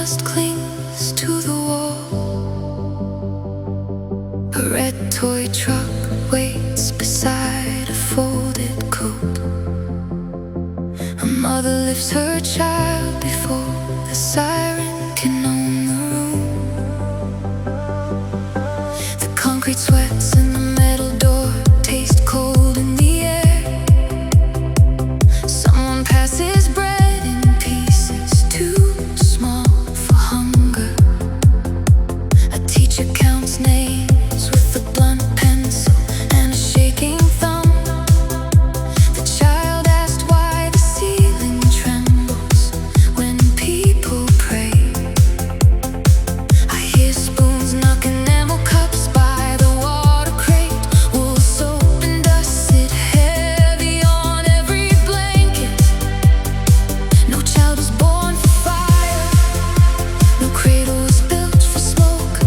dust clings to the wall. A red toy truck waits beside a folded coat. A mother lifts her child before the siren can own the room. The concrete sweats and the metal door taste cold in the air. Someone passes bread in pieces too small for hunger. A teacher counts names with a blunt pencil and a shaking thumb. The child asked why the ceiling trembles when people pray. I hear spoons knock enamel cups by the water crate. Wool, soap and dust sit heavy on every blanket. No child was born for fire. No cradle was built for smoke.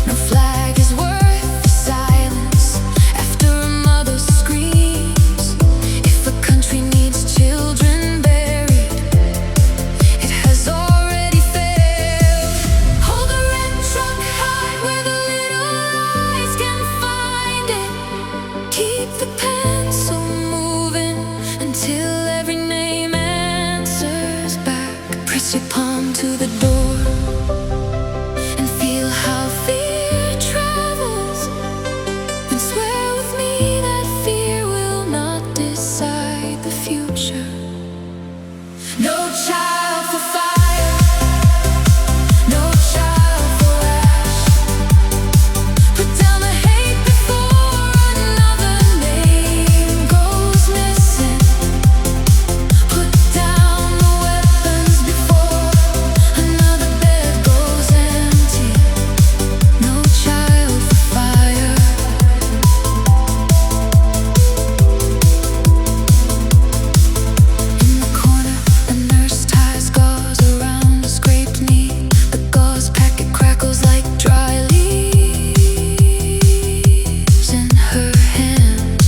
No flag is worth the silence after a mother screams. If a country needs children buried, it has already failed. Hold the red truck high where the little eyes can find it. Keep the pencil moving until every name answers back. Press your palm to the door and feel how fear travels. And swear with me that fear will not decide the future. No child for fire, no child for ash. Put down the hate before another name goes missing. Put down the weapons before another bed goes empty. No child for fire. In the corner, a nurse ties gauze around a scraped knee. The gauze packet crackles like dry leaves in her hand.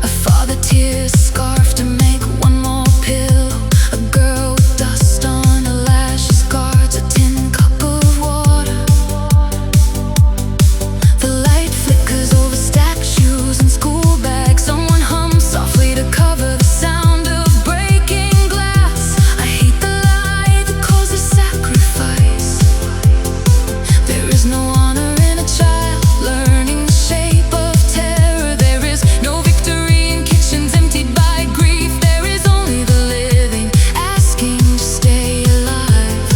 A father tears a scarf to make one more pillow. A girl with dust on her lashes guards a tin cup of water. The light flickers over statues and school bags. Someone hums softly to cover the sound of breaking glass. I hate the lie that causes sacrifice. There is no honor in a child learning the shape of terror. There is no victory in kitchens emptied by grief. There is only the living asking to stay alive.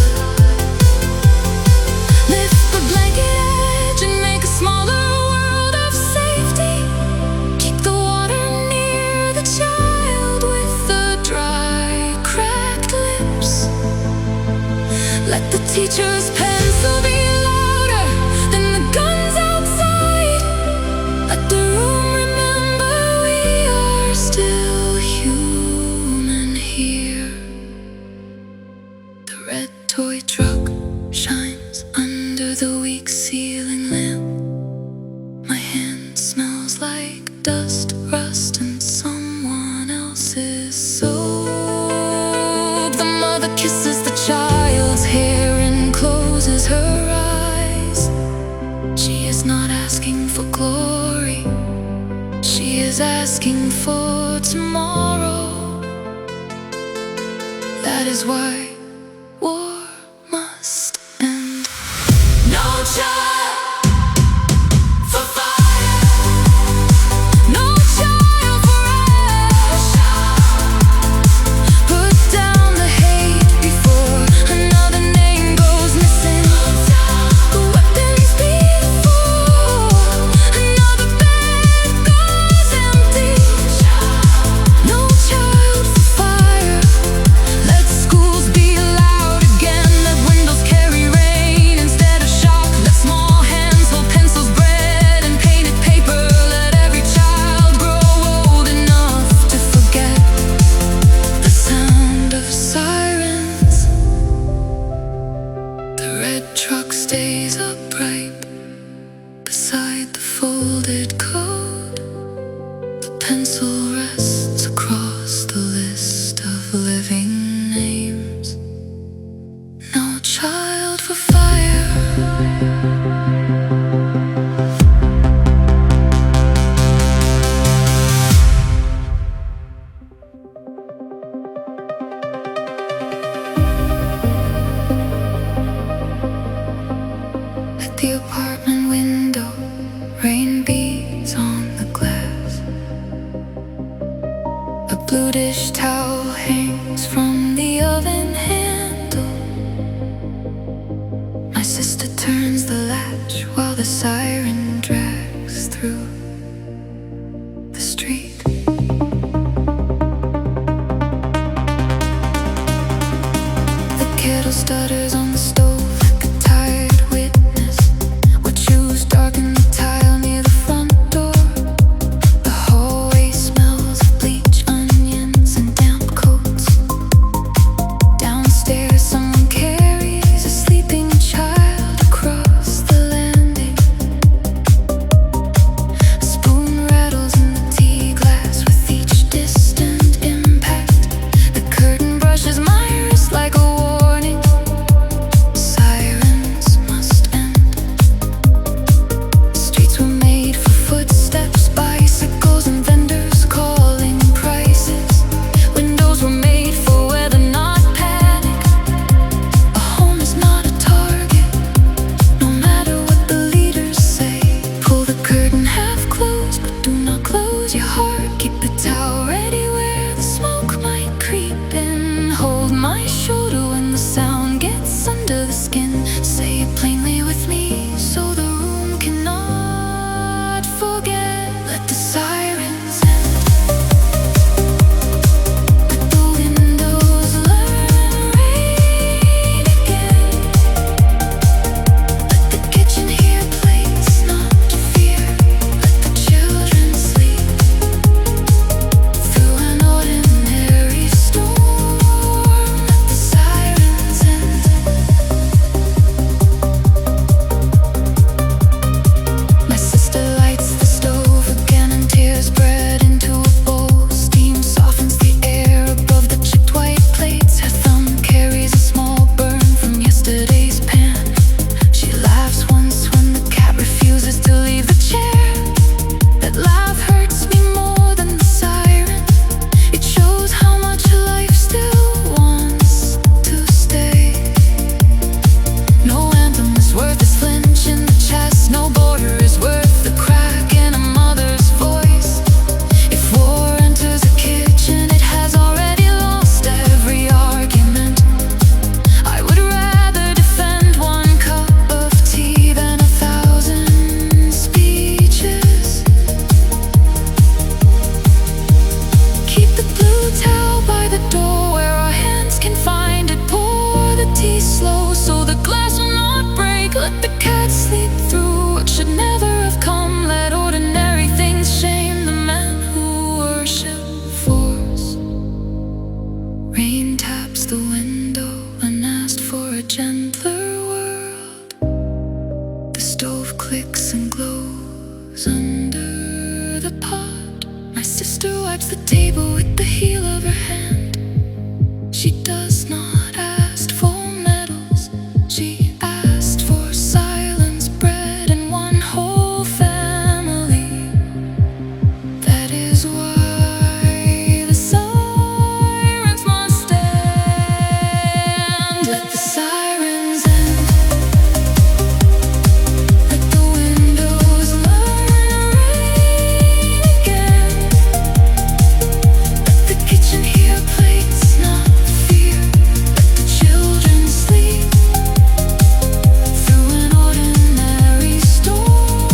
Lift the blanket edge and make a smaller world of safety. Keep the water near the child with the dry, cracked lips. Let the teacher's pencil be louder than the guns outside. Let the room remember we are still human here. The red toy truck shines under the weak ceiling lamp. My hand smells like dust, rust, and someone else's soap. The mother kisses the child's hair and closes her eyes. She is not asking for glory. She is asking for tomorrow. That is why war must end. No child for fire, no child for ash. Put down the hate before another name goes missing. The weapons before another bed goes empty. No child for fire. Let schools be loud again. Let windows carry rain instead of shock. Let small hands hold pencils, bread, and painted paper. Let every child grow old enough to forget the sound of sirens. The red truck stays upright beside the folded coat. The pencil rests across the list of living names. the siren drags through the street. The kettle stutters on the stove like a tired witness. What shoes darken the tile near the front door. The hallway smells of bleach, onions, and damp coats. Downstairs, someone carries a sleeping child across the landing. A spoon rattles in the tea glass with each distant impact. The curtain brushes my wrist like a warning. Sirens must end. Streets were made for footsteps, bicycles, and vendors calling prices. Windows were made for weather, not panic. A home is not a target, no matter what the leaders say. Pull the curtain half closed, but do not close your heart. Keep the towel ready where the smoke might creep in. Hold my shoulder when the sound gets under the skin. Say it plainly with me so the room cannot forget. Let the sirens end. Let the windows learn rain again. Let the kitchen hear plates not fear. Let the children sleep through an ordinary storm. Let the sirens end. My sister lights the stove again and tears bread into a bowl. Steam softens the air above the chipped white plates. Her thumb carries a small burn from yesterday's pan. She laughs once when the cat refuses to leave the chair. That laugh hurts me more than the siren. It shows how much life still wants to stay. No anthem is worth a flinch in the chest. No border is worth the crack in a mother's voice. If war enters a kitchen, it has already lost every argument. I would rather defend one cup of tea than 1,000 speeches. Keep the blue towel by the door where our hands can find it. Pour the tea slow so the glass will not break. Let the cat sleep through what should never have come. Let ordinary things shame the men who worship force. Rain taps the window and asks for a gentler world. The stove clicks and glows under the pot. My sister wipes the table with the heel of her hand. She does not ask for medals. She asked for silence, bread, and one whole family. That is why the sirens must end. Let the sirens end. Let the windows learn rain again. Let the kitchen hear plates not fear. Let the children sleep through an ordinary storm.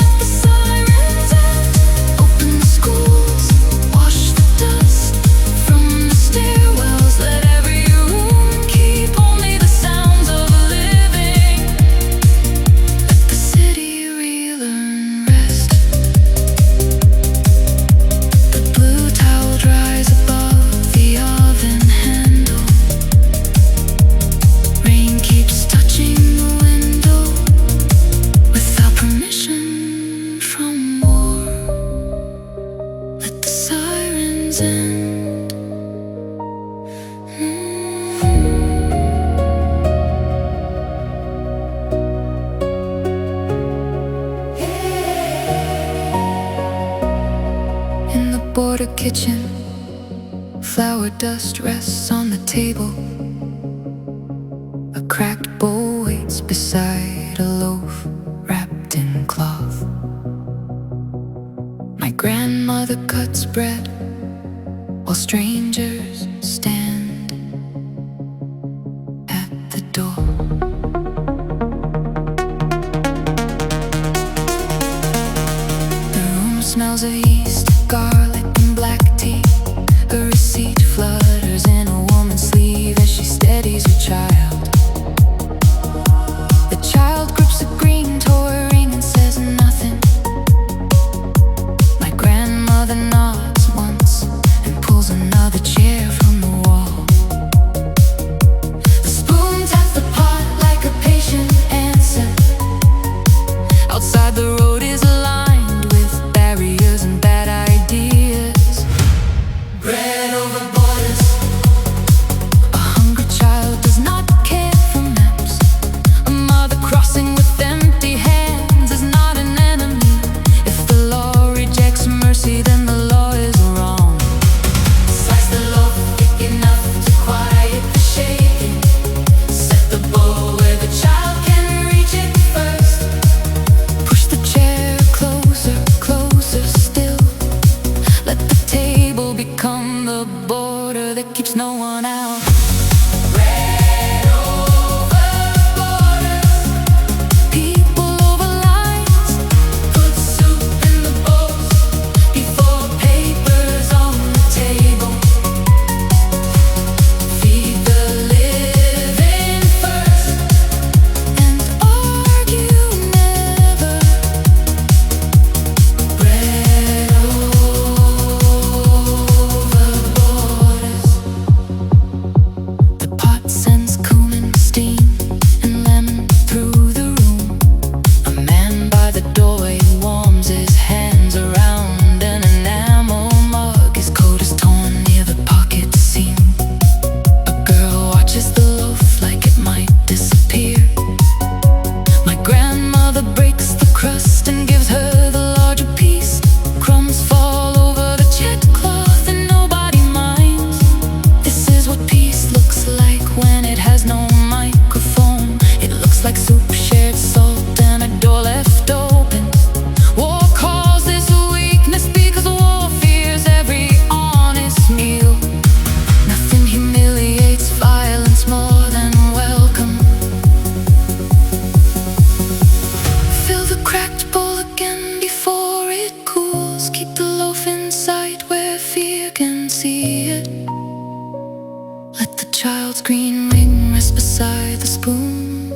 Let the sirens end. Open the schools, wash the dust from the stairwells. Let every room keep only the sounds of living. Let the city relearn rest. The blue towel dries above the oven handle. Rain keeps touching the window without permission from war. Let the sirens end. In the border kitchen, flour dust rests on the table. A cracked bowl waits beside a loaf wrapped in cloth. My grandmother cuts bread while strangers stand at the door. smells of yeast, garlic and black tea. A receipt flutters in a woman's sleeve as she steadies her child. The child grips a green toy ring and says nothing. My grandmother nods once and pulls another chair from the wall. The spoon taps the pot like a patient answer. Outside the road is lined with barriers and bad ideas. Bread over borders. A hungry child does not care for maps. A mother crossing with empty hands is not an enemy. If the law rejects mercy, then the law is wrong. Slice the loaf thick enough to quiet the shaking. Set the bowl where the child can reach it first. Push the chair closer, closer still. Let the table become the border that keeps no one out. Bread over borders. People over lines. Put soup in the bowls before papers on the table. Feed the living first and argue never. Bread over borders. The pot sends cumin, steam, and lemon through the room. A man by the doorway warms his hands around an enamel mug. His coat is torn near the pocket seam. A girl watches the loaf like it might disappear. My grandmother breaks the crust and gives her the larger piece. Crumbs fall over the checkcloth and nobody minds. This is what peace looks like when it has no microphone. It looks like soup, shared salt, and a door left open. War calls this weakness because war fears every honest meal. Nothing humiliates violence more than welcome. Fill the cracked bowl again before it cools. Keep the loaf in sight where fear can see it. Let the child's green ring rest beside the spoon.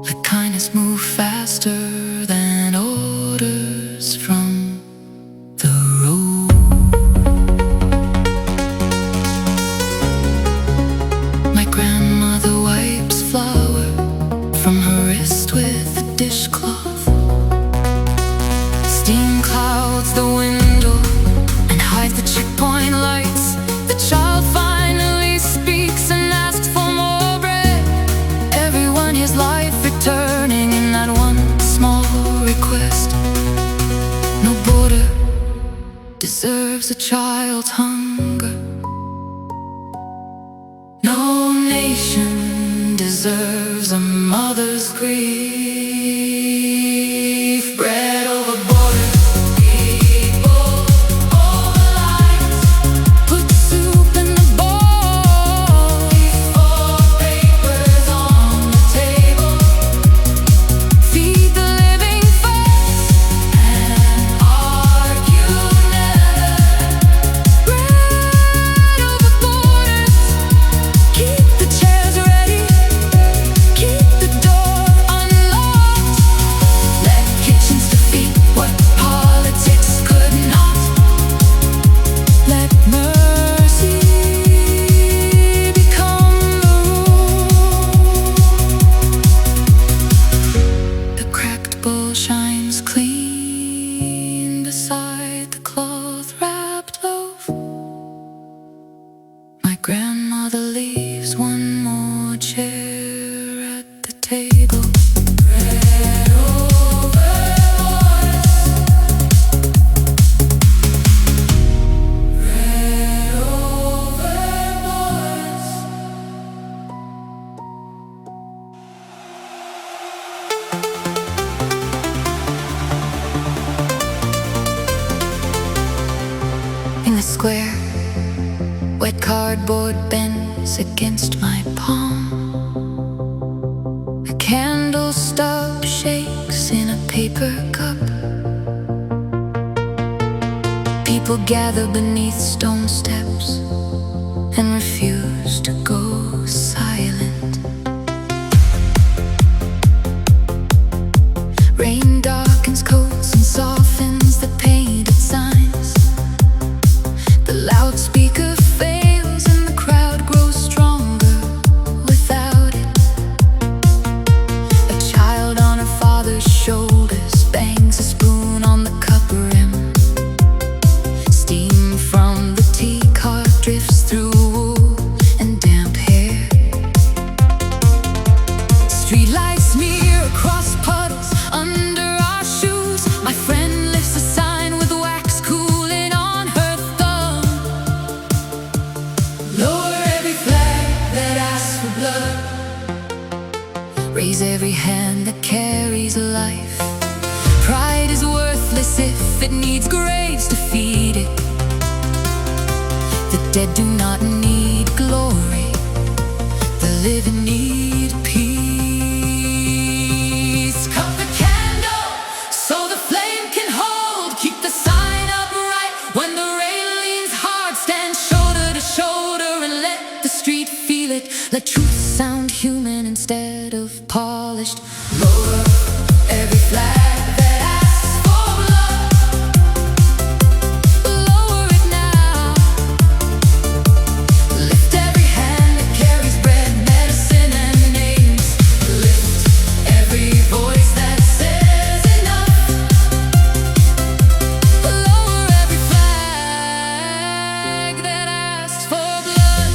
Let kindness move faster than orders from the road. My grandmother wipes flour from her wrist with a dishcloth. Steam clouds the window and hides the checkpoint lights. The child finally speaks and asks for more bread. Everyone hears life returning in that one small request. No border deserves a child's hunger. No nation deserves a mother's grief. Bread over borders. People over lines. Put soup in the bowl before papers on the table. Feed the living first and argue never. Bread over borders. Keep the chairs ready. Keep the door unlocked. Let kitchens defeat what politics could not. Let mercy become the rule. The cracked bowl shines clean beside the cloth-wrapped loaf. My grandmother leaves one more chair at the table. Bread over borders. Bread over borders. In the square, wet cardboard bends against my palm. A candle stub shakes in a paper cup. People gather beneath stone steps and refuse to go silent. Rain darkens coats and softens the painted signs. The loudspeaker fails and the crowd grows stronger without it. A child on her father's shoulders bangs a spoon on the cup rim. Steam from the tea cart drifts through wool and damp hair. Streetlights smear across puddles under our shoes. My friend lifts a sign with wax cooling on her thumb. Lower every flag that asks for blood. Raise every hand that carries life. Pride is worthless if it needs graves to feed it. The dead do not need glory, the living need peace. Cut the candle so the flame can hold. Keep the sign upright when the rain leans hard. Stand shoulder to shoulder and let the street feel it. Let truth sound human instead of polished. Lower every flag that asks for blood. Lower it now. Lift every hand that carries bread, medicine, and names. Lift every voice that says enough. Lower every flag that asks for blood.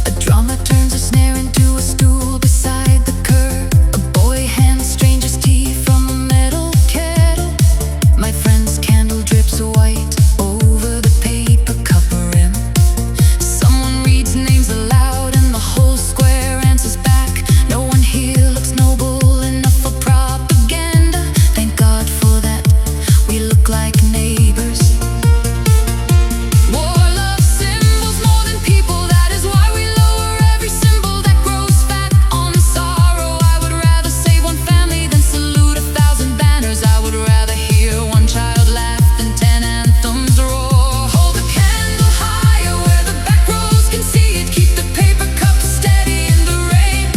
A drummer turns a snare into a stool beside the curb. A boy hands strangers tea from a metal kettle. My friend's candle drips white over the paper cup rim. Someone reads names aloud and the whole square answers back. No one here looks noble enough for propaganda. Thank God for that, we look like neighbors. War loves symbols more than people. That is why we lower every symbol that grows fat on sorrow. I would rather save one family than salute 1,000 banners. I would rather hear one child laugh than 10 anthems roar. Hold the candle higher where the back rows can see it. Keep the paper cup steady in the rain.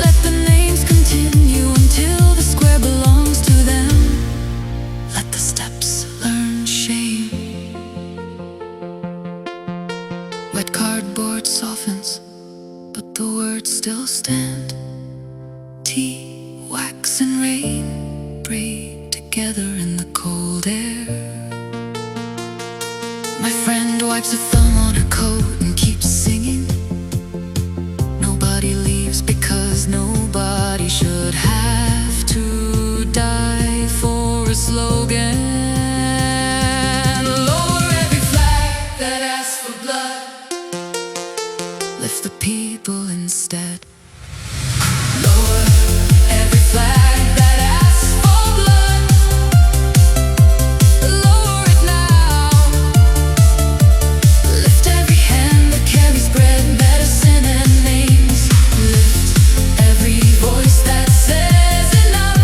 Let the names continue until the square belongs to them. Let the steps learn shame. Wet cardboard softens, but the words still stand. Tea, wax, and rain breathe together in the cold air. My friend wipes a thumb on her coat and keeps singing. Nobody leaves because nobody should have to die for a slogan. Lower every flag that asks for blood. Lift the people instead. Lower every flag that asks for blood. Lower it now. Lift every hand that carries bread, medicine, and names. Lift every voice that says enough.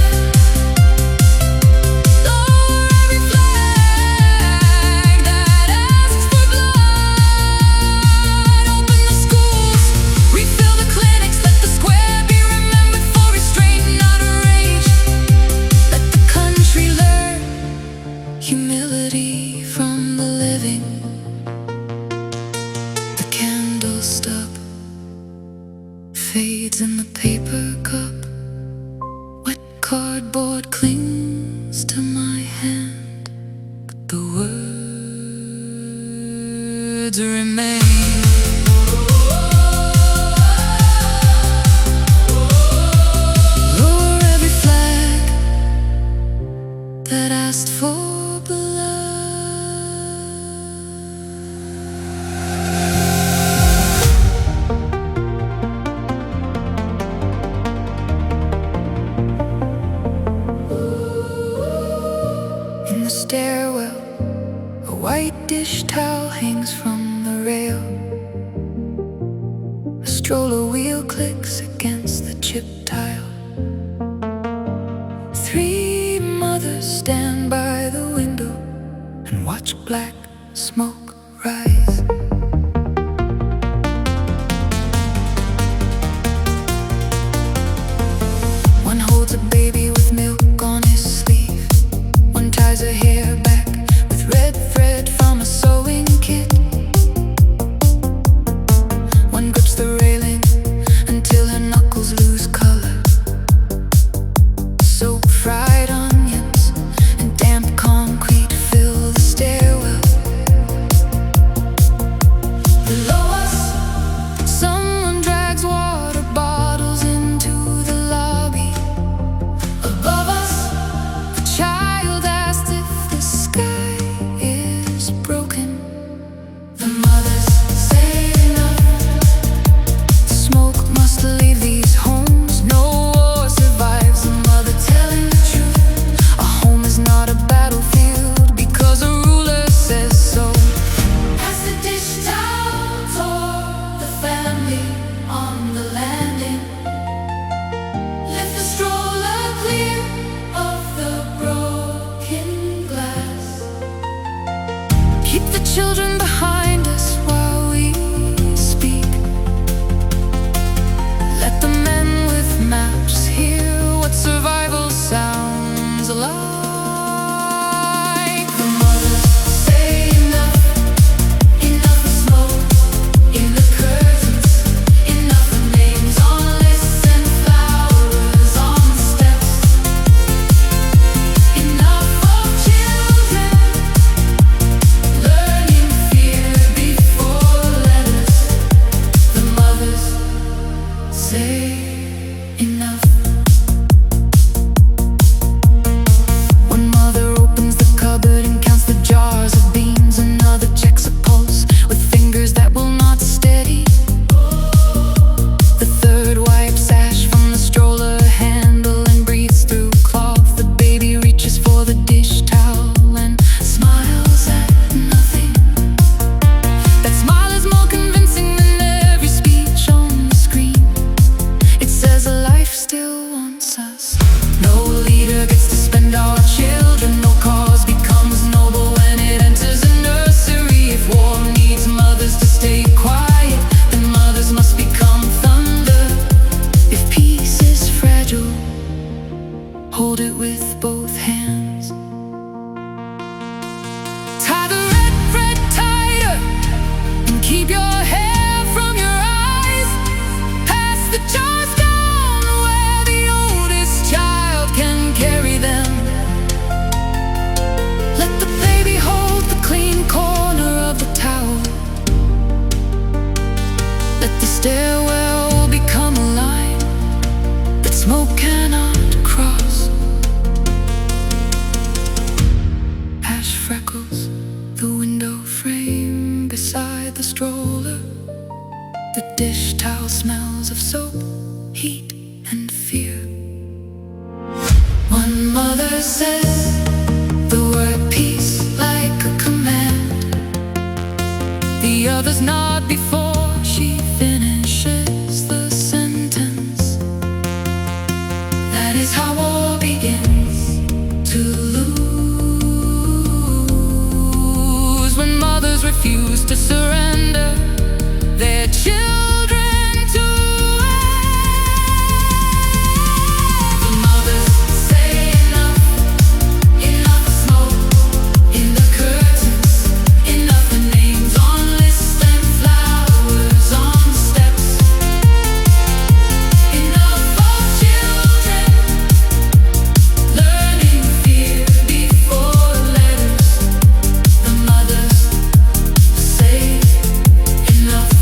Lower every flag that asks for blood. Open the schools, refill the clinics. Let the square be remembered for restraint, not rage. Let the country learn humility from the living. The candle stub fades in the paper cup. Wet cardboard clings to my hand, but the words remain. Lower every flag that asked for blood. In the stairwell, a white dish towel hangs from the rail. A stroller wheel clicks against the chipped tile. Three mothers stand by the window. watch black smoke rise. One holds a baby with milk on his sleeve. One ties her hair back with red thread from a sewing kit. One grips the railing until her knuckles lose color. Soap, fried onions, and damp concrete fill the stairwell. Below us, someone drags water bottles into the lobby. Above us, a child asked if the sky is broken. The mothers say enough. Smoke must leave these homes. No war survives. The mother telling the truth. A home is not a battlefield because a ruler says so. As the dish towel tore the family on the landing, lift the stroller clear of the broken glass. Keep the children behind us while we speak. Let the men with maps hear what survival sounds like. The mothers say enough, enough of smoke in the curtains, enough of names on lists and flowers on the steps, enough of children learning fear before letters. The mothers say enough. One mother opens the cupboard and counts the jars of beans. Another checks a pulse with fingers that will not steady. The third wipes ash from the stroller handle and breathes through cloth. The baby reaches for the dish towel and smiles at nothing. That smile is more convincing than every speech on the screen. It says life still wants us. No leader gets to spend our children. No cause becomes noble when it enters a nursery. If war needs mothers to stay quiet, then mothers must become thunder. If peace is fragile, hold it with both hands. Tie the red thread tighter and keep your hair from your eyes. Pass the jars down where the oldest child can carry them. Let the baby hold the clean corner of the towel. Let the stairwell become a line that smoke cannot cross. Ash freckles the window frame beside the stroller. The dish towel smells of soap, heat, and fear. One mother says the word peace like a command. The others nod before she finishes the sentence. That is how war begins to lose. When mothers refuse to surrender their children to the mothers say enough, enough of smoke in the curtains, enough of names on lists and flowers on the steps, enough of children learning fear before letters. The mothers say enough.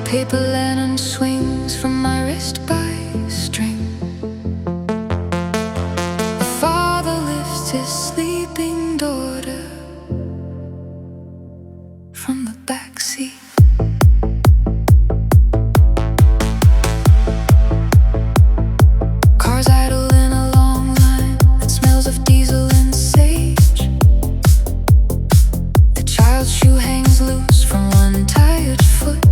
paper lantern swings from my wrist by string. The father lifts his sleeping daughter from the back seat. Cars idle in a long line that smells of diesel and sage. The child's shoe hangs loose from one tired foot.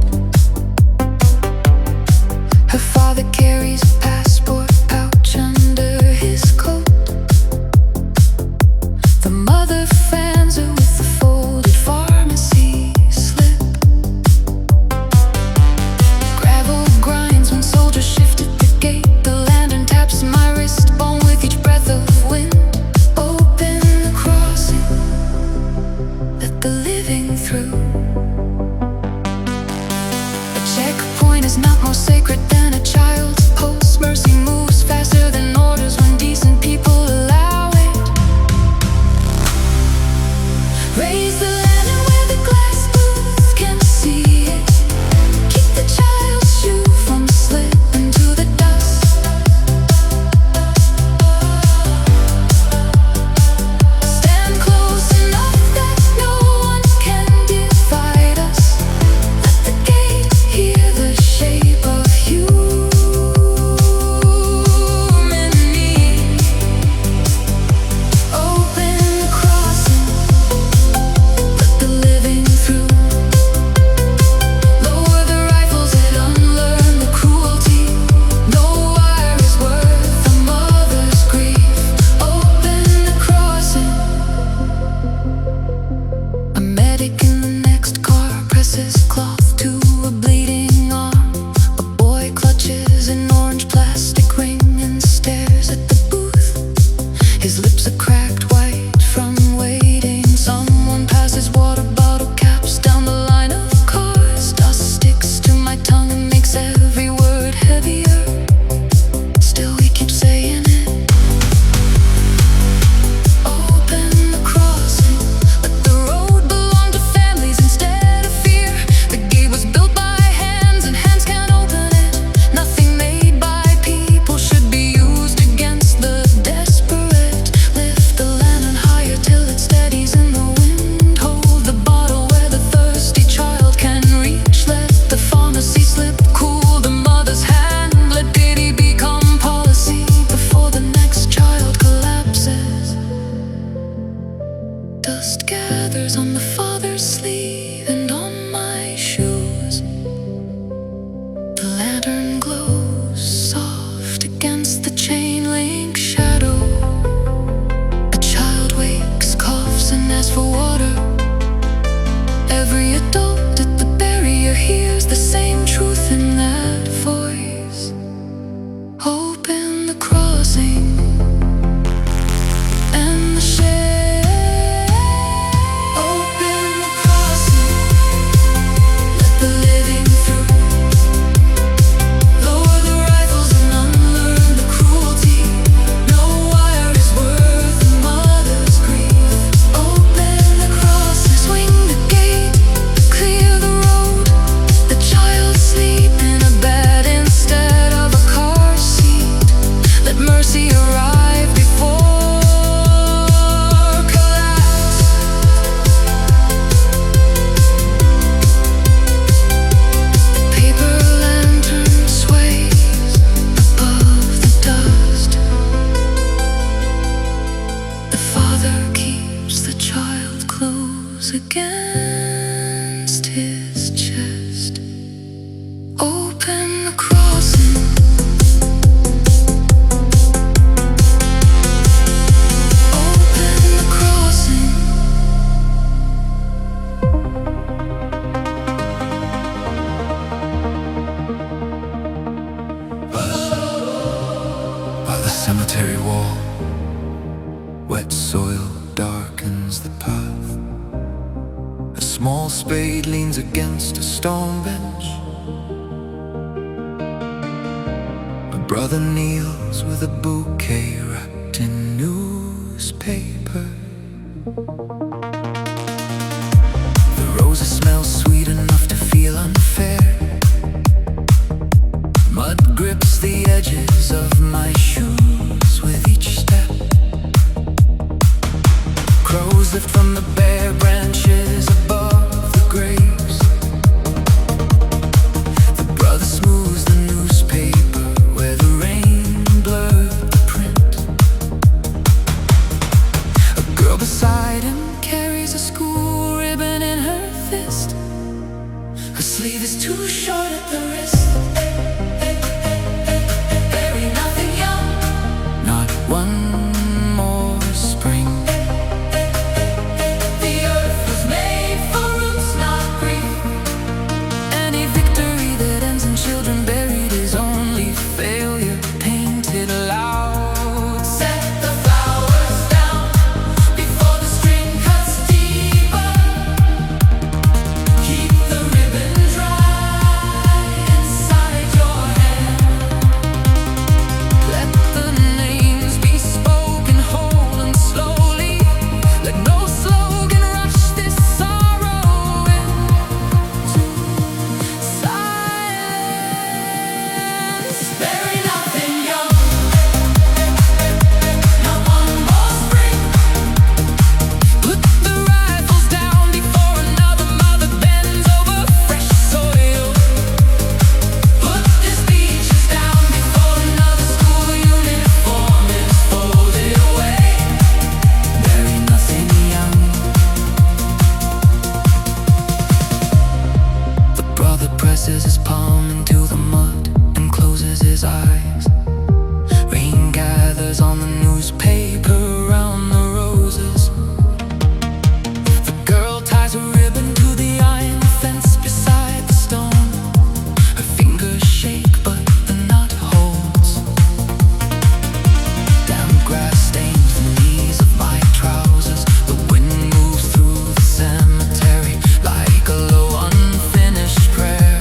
Her father carries a passport pouch under his coat. The mother fans her with a folded pharmacy slip. Gravel grinds when soldiers shift at the gate. The lantern taps my wrist bone with each breath of wind. Open the crossing, let the living through. A checkpoint is not more sacred than a child's pulse. Mercy moves faster than orders when decent people allow it. Raise the lantern where the glass booth can see it. Keep the child's shoe from slipping to the dust. Stand close enough that no one can divide us. Let the gate hear the shape of human need. Open the crossing, let the living through. Lower the rifles and unlearn the cruelty. No wire is worth a mother's grief. Open the crossing. A medic in the next car presses cloth to a bleeding arm. A boy clutches an orange plastic ring and stares at the booth. His lips are cracked white from waiting. Someone passes water bottle caps down the line of cars. Dust sticks to my tongue and makes every word heavier. Still we keep saying it. Open the crossing, let the road belong to families instead of fear. The gate was built by hands and hands can't open it. Nothing made by people should be used against the desperate. Lift the lantern higher till it steadies in the wind. Hold the bottle where the thirsty child can reach. Let the pharmacy slip, cool the mother's hand. Let pity become policy before the next child collapses. Dust gathers on the father's sleeve and on my shoes. The lantern glows soft against the chain link shadow. A child wakes, coughs and asks for water. Every adult at the barrier hears the same truth in that voice. Open the crossing and the shade. Open the crossing, let the living through. Lower the rifles and unlearn the cruelty. No wire is worth a mother's grief. Open the crossing, swing the gate, clear the road. The child sleep in a bed instead of a car seat. Let mercy arrive before collapse. The paper lantern sways above the dust. The father keeps the child close against his chest. Open the crossing. Open the crossing. By the cemetery wall, wet soil darkens the path. A small spade leans against a stone bench. My brother kneels with a bouquet wrapped in newspaper. The roses smell sweet enough to feel unfair. Breathe is too short at the wrist. Bury nothing young. Not one more spring. The earth was made for roots, not grief. Any victory that ends in children buried is only failure painted loud. Set the flowers down before the string cuts deeper. Keep the ribbon dry inside your hand. Let the names be spoken whole and slowly. Let no slogan rush this sorrow into silence. Bury nothing young. Not one more spring. Put the rifles down before another mother bends over fresh soil. Put the speeches down before another school uniform is folded away. Bury nothing young. The brother presses his palm into the mud and closes his eyes. Rain gathers on the newspaper around the roses. The girl ties a ribbon to the iron fence beside the stone. Her fingers shake, but the knot holds. Damp grass stains the knees of my trousers. The wind moves through the cemetery like a low unfinished prayer.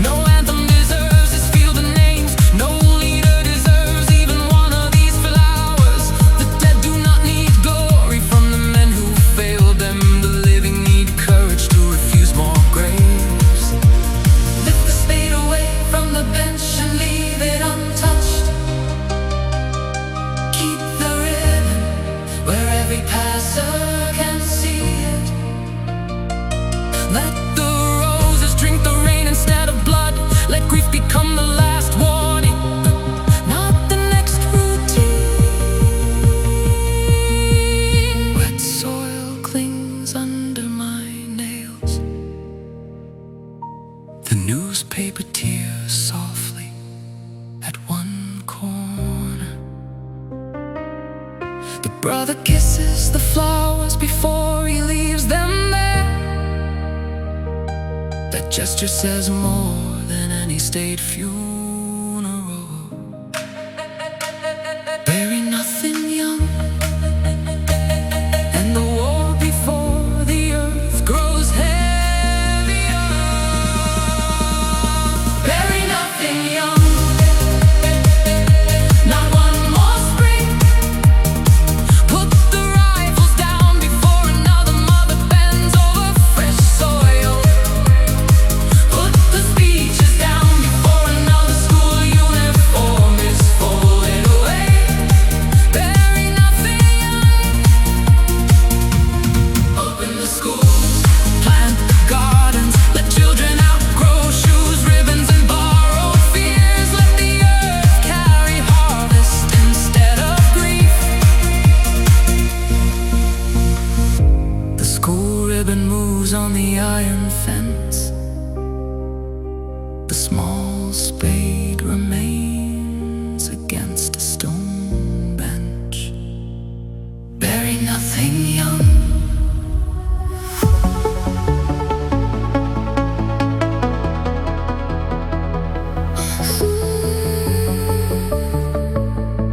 No anthem deserves this field of names. No leader deserves even one of these flowers. The dead do not need glory from the men who failed them. The living need courage to refuse more graves. Lift the spade away from the bench and leave it untouched. Keep the ribbon where every passer can see it. Let the roses drink the rain instead of blood. Let grief become the last warning, not the next routine. Wet soil clings under my nails. The newspaper tears softly at one corner. The brother kisses the flowers before he leaves them there. That gesture says more than any state funeral. Bury nothing young. And the war before the earth grows heavier. Bury nothing young. Not one more spring. Put the rifles down before another mother bends over fresh soil. Put the speeches down before another school uniform is folded away. Bury nothing young. Open the schools. Plant the gardens. Let children outgrow shoes, ribbons, and borrowed fears. Let the earth carry harvest instead of grief. The school ribbon moves on the iron fence. The small spade remains against a stone bench. Bury nothing young.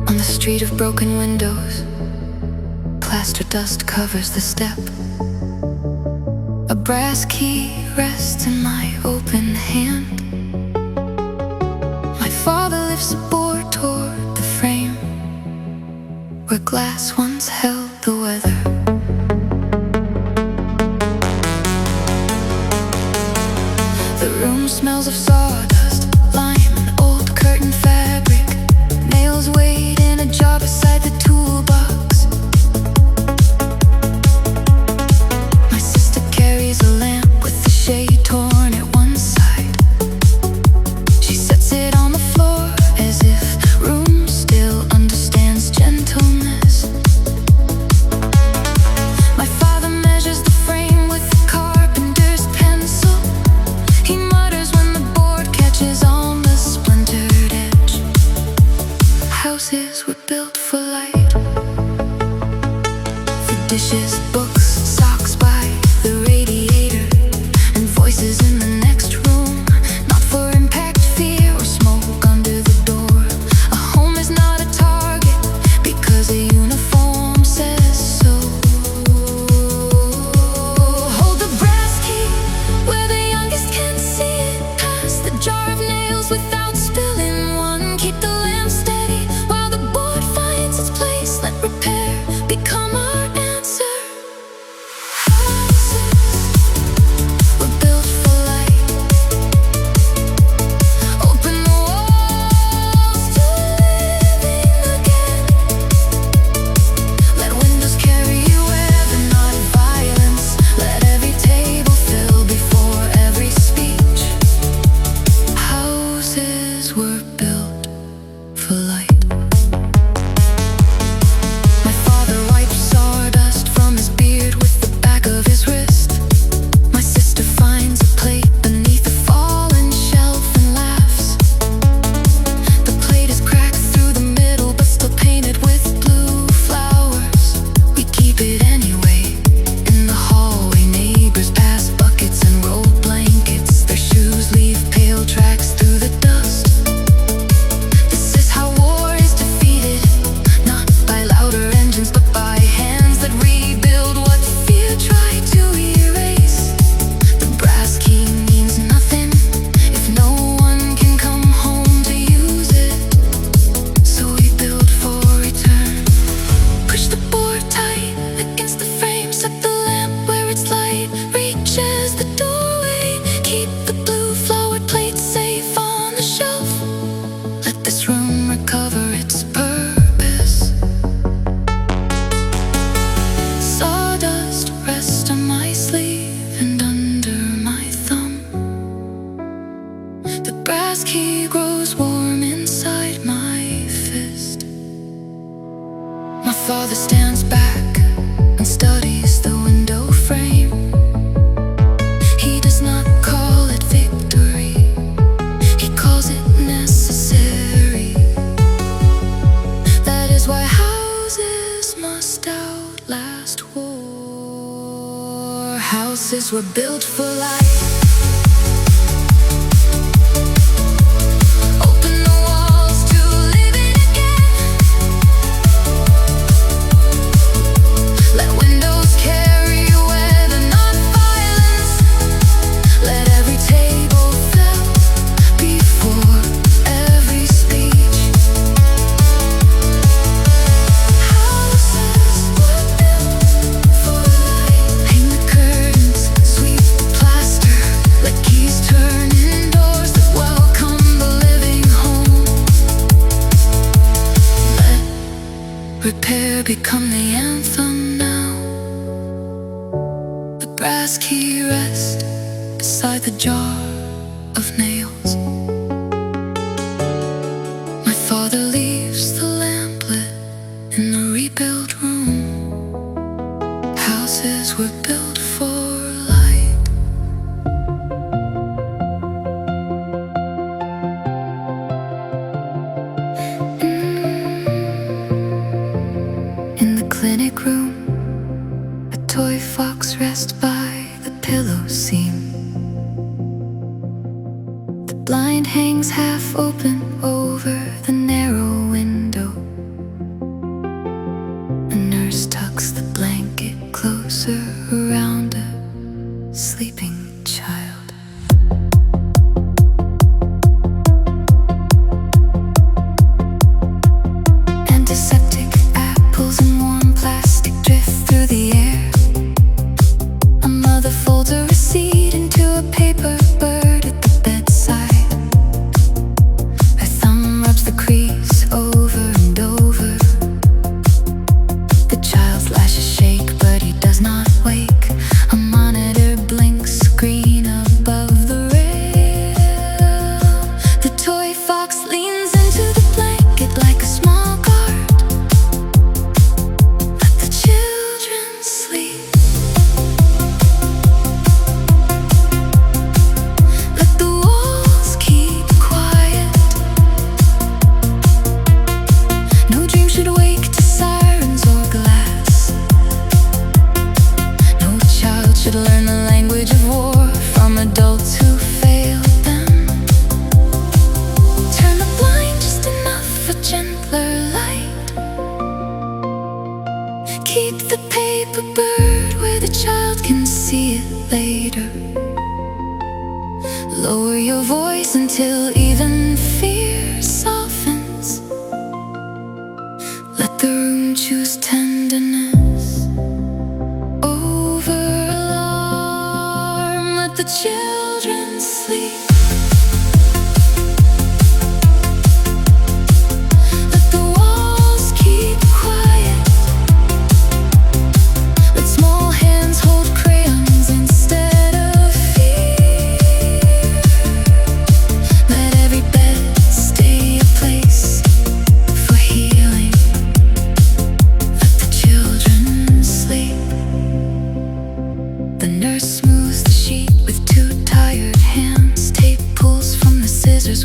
On the street of broken windows, plaster dust covers the step. A brass key rests in my open hand. My father lifts a board toward the frame where glass once held the weather. The room smells of sawdust, lime, and old curtain fabric. Nails weighed in a jar beside the toolbox. My sister carries a lamp with the shade torn at one side. She sets it on the floor as if room still understands gentleness. My father measures the frame with a carpenter's pencil. He mutters when the board catches on the splintered edge. Houses were built for light. For dishes, books, socks by the radiator, and voices in the next room. Not for impact, fear, or smoke under the door. A home is not a target because a uniform says so. Hold the brass key where the youngest can see it. Pass the jar of nails without spilling one. Keep the lamp steady while the board finds its place. Let repair become our answer. Houses were built for light. Open the walls to living again. Let windows carry you where the not violence. Let every table fill before every speech. Houses were built for light. My father wipes sawdust from his beard with the back of his wrist. My sister finds a plate beneath a fallen shelf and laughs. The plate is cracked through the middle but still painted with blue flowers. We keep it anyway. In the hallway, neighbors pass buckets and roll blankets. Their shoes leave pale tracks through the dust. This is how war is defeated, not by louder engines but by hands that rebuild what fear tried to erase. The brass key means nothing if no one can come home to use it. So we build for return. Push the board tight against the frame. Set the lamp where its light reaches the doorway. Keep the blue flowered plate safe on the shelf. Let this room recover its purpose. Sawdust rests on my sleeve and under my thumb. The brass key grows warm inside my fist. My father stands back and studies the window frame. He does not call it victory, he calls it necessary. That is why houses must outlast war. Houses were built for life. Open the walls to living again. Let windows carry where the not violence. Let every table fill before every speech. Houses were built for light. Hang the curtains, sweep the plaster. Let keys turn indoors that welcome the living home. Let repair become the anthem now. The brass key rests beside the jar of nails. My father leaves the lamp lit in the rebuilt room. Houses were built for light. In the clinic room, a toy fox rests by the pillow seam. The blind hangs half open over the narrow window. A nurse tucks the blanket closer around a sleeping child. Antiseptic apples and warm plastic drift through the air. A mother folds a receipt into a paper bird at the bedside. Her thumb rubs the crease later. Lower your voice until even fear softens. Let the room choose tenderness over alarm. Let the children sleep.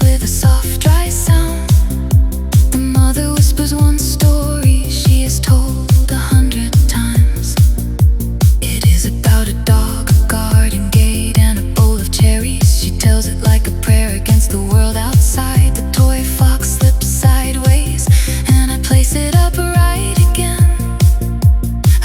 With a soft, dry sound, the mother whispers one story she has told 100 times. It is about a dog, a garden gate, and a bowl of cherries. She tells it like a prayer against the world outside. The toy fox slips sideways, and I place it upright again.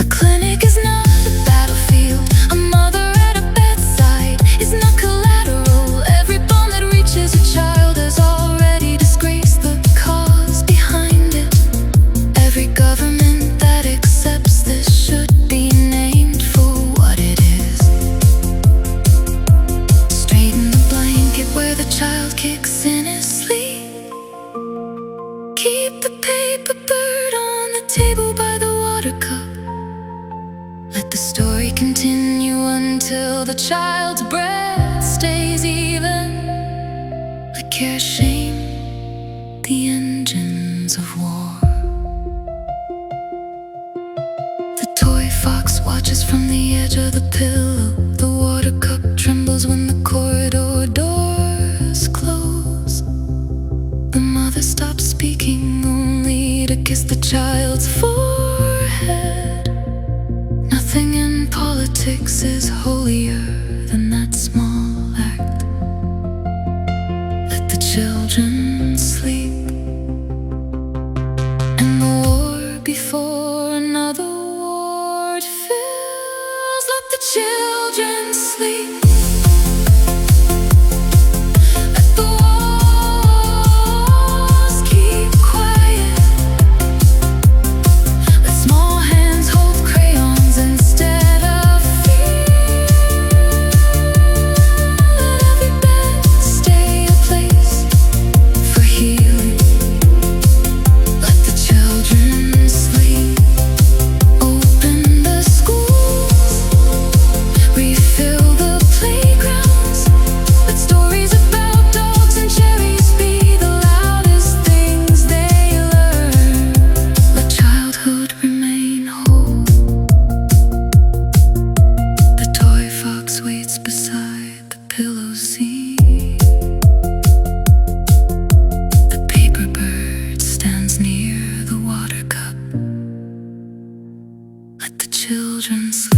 A clinic is not a battlefield. A mother at a bedside is not collateral. Every bone that reaches a child has already disgraced the cause behind it. Every government that accepts this should be named for what it is. Straighten the blanket where the child kicks in his sleep. Keep the paper bird on the table by the water cup. Let the story continue until the child's breath stays even. Like care, shame, the engines of war. The toy fox watches from the edge of the pillow. The water cup trembles when the corridor doors close. The mother stops speaking only to kiss the child's forehead. Nothing in politics is holier than that small act. Let the children sleep. And the war before another war fills. Let the children sleep. Let the walls keep quiet. Let small hands hold crayons instead of fear. Let every bed stay a place for healing. Let the children sleep. Open the schools, refill the playgrounds. Let stories about dogs and cherries be the loudest things they learn. Let childhood remain whole. The toy fox waits beside the pillow seat. The paper bird stands near the water cup. Let the children sleep.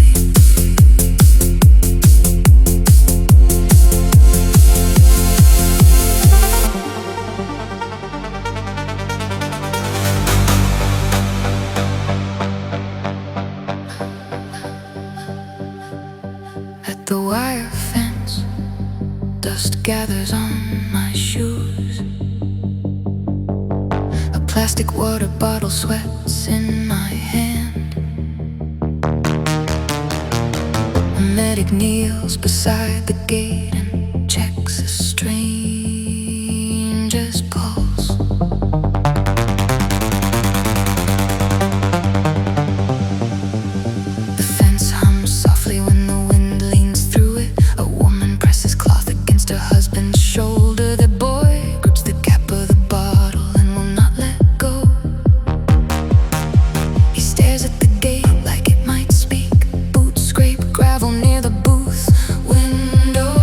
At the wire fence, dust gathers on my shoes. A plastic water bottle sweats in my hand. A medic kneels beside the gate and checks a stranger's pulse. The fence hums softly when the wind leans through it. A woman presses cloth against her husband's shoulder. The boy grips the cap of the bottle and will not let go. He stares at the gate like it might speak. Boots scrape gravel near the booth window.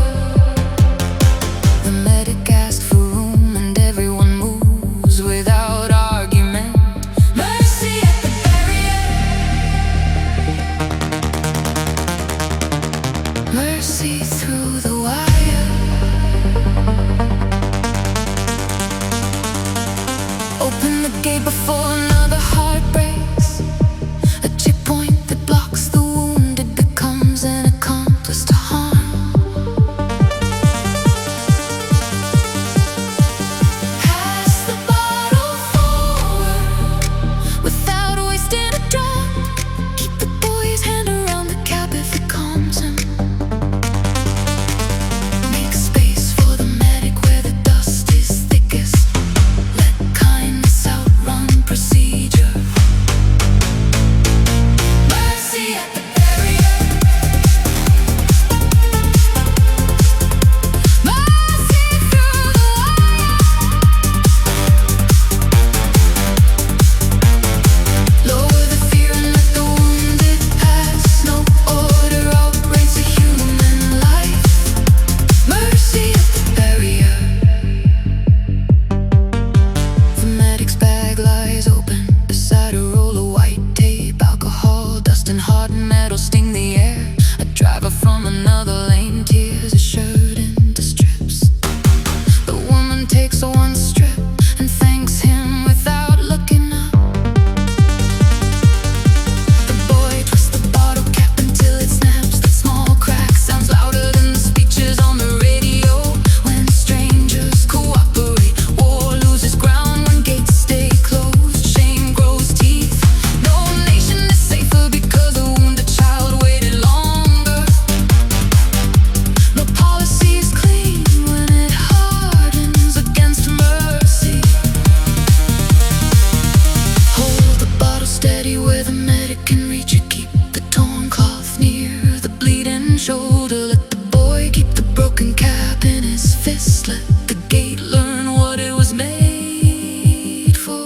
split the gate, learn what it was made for.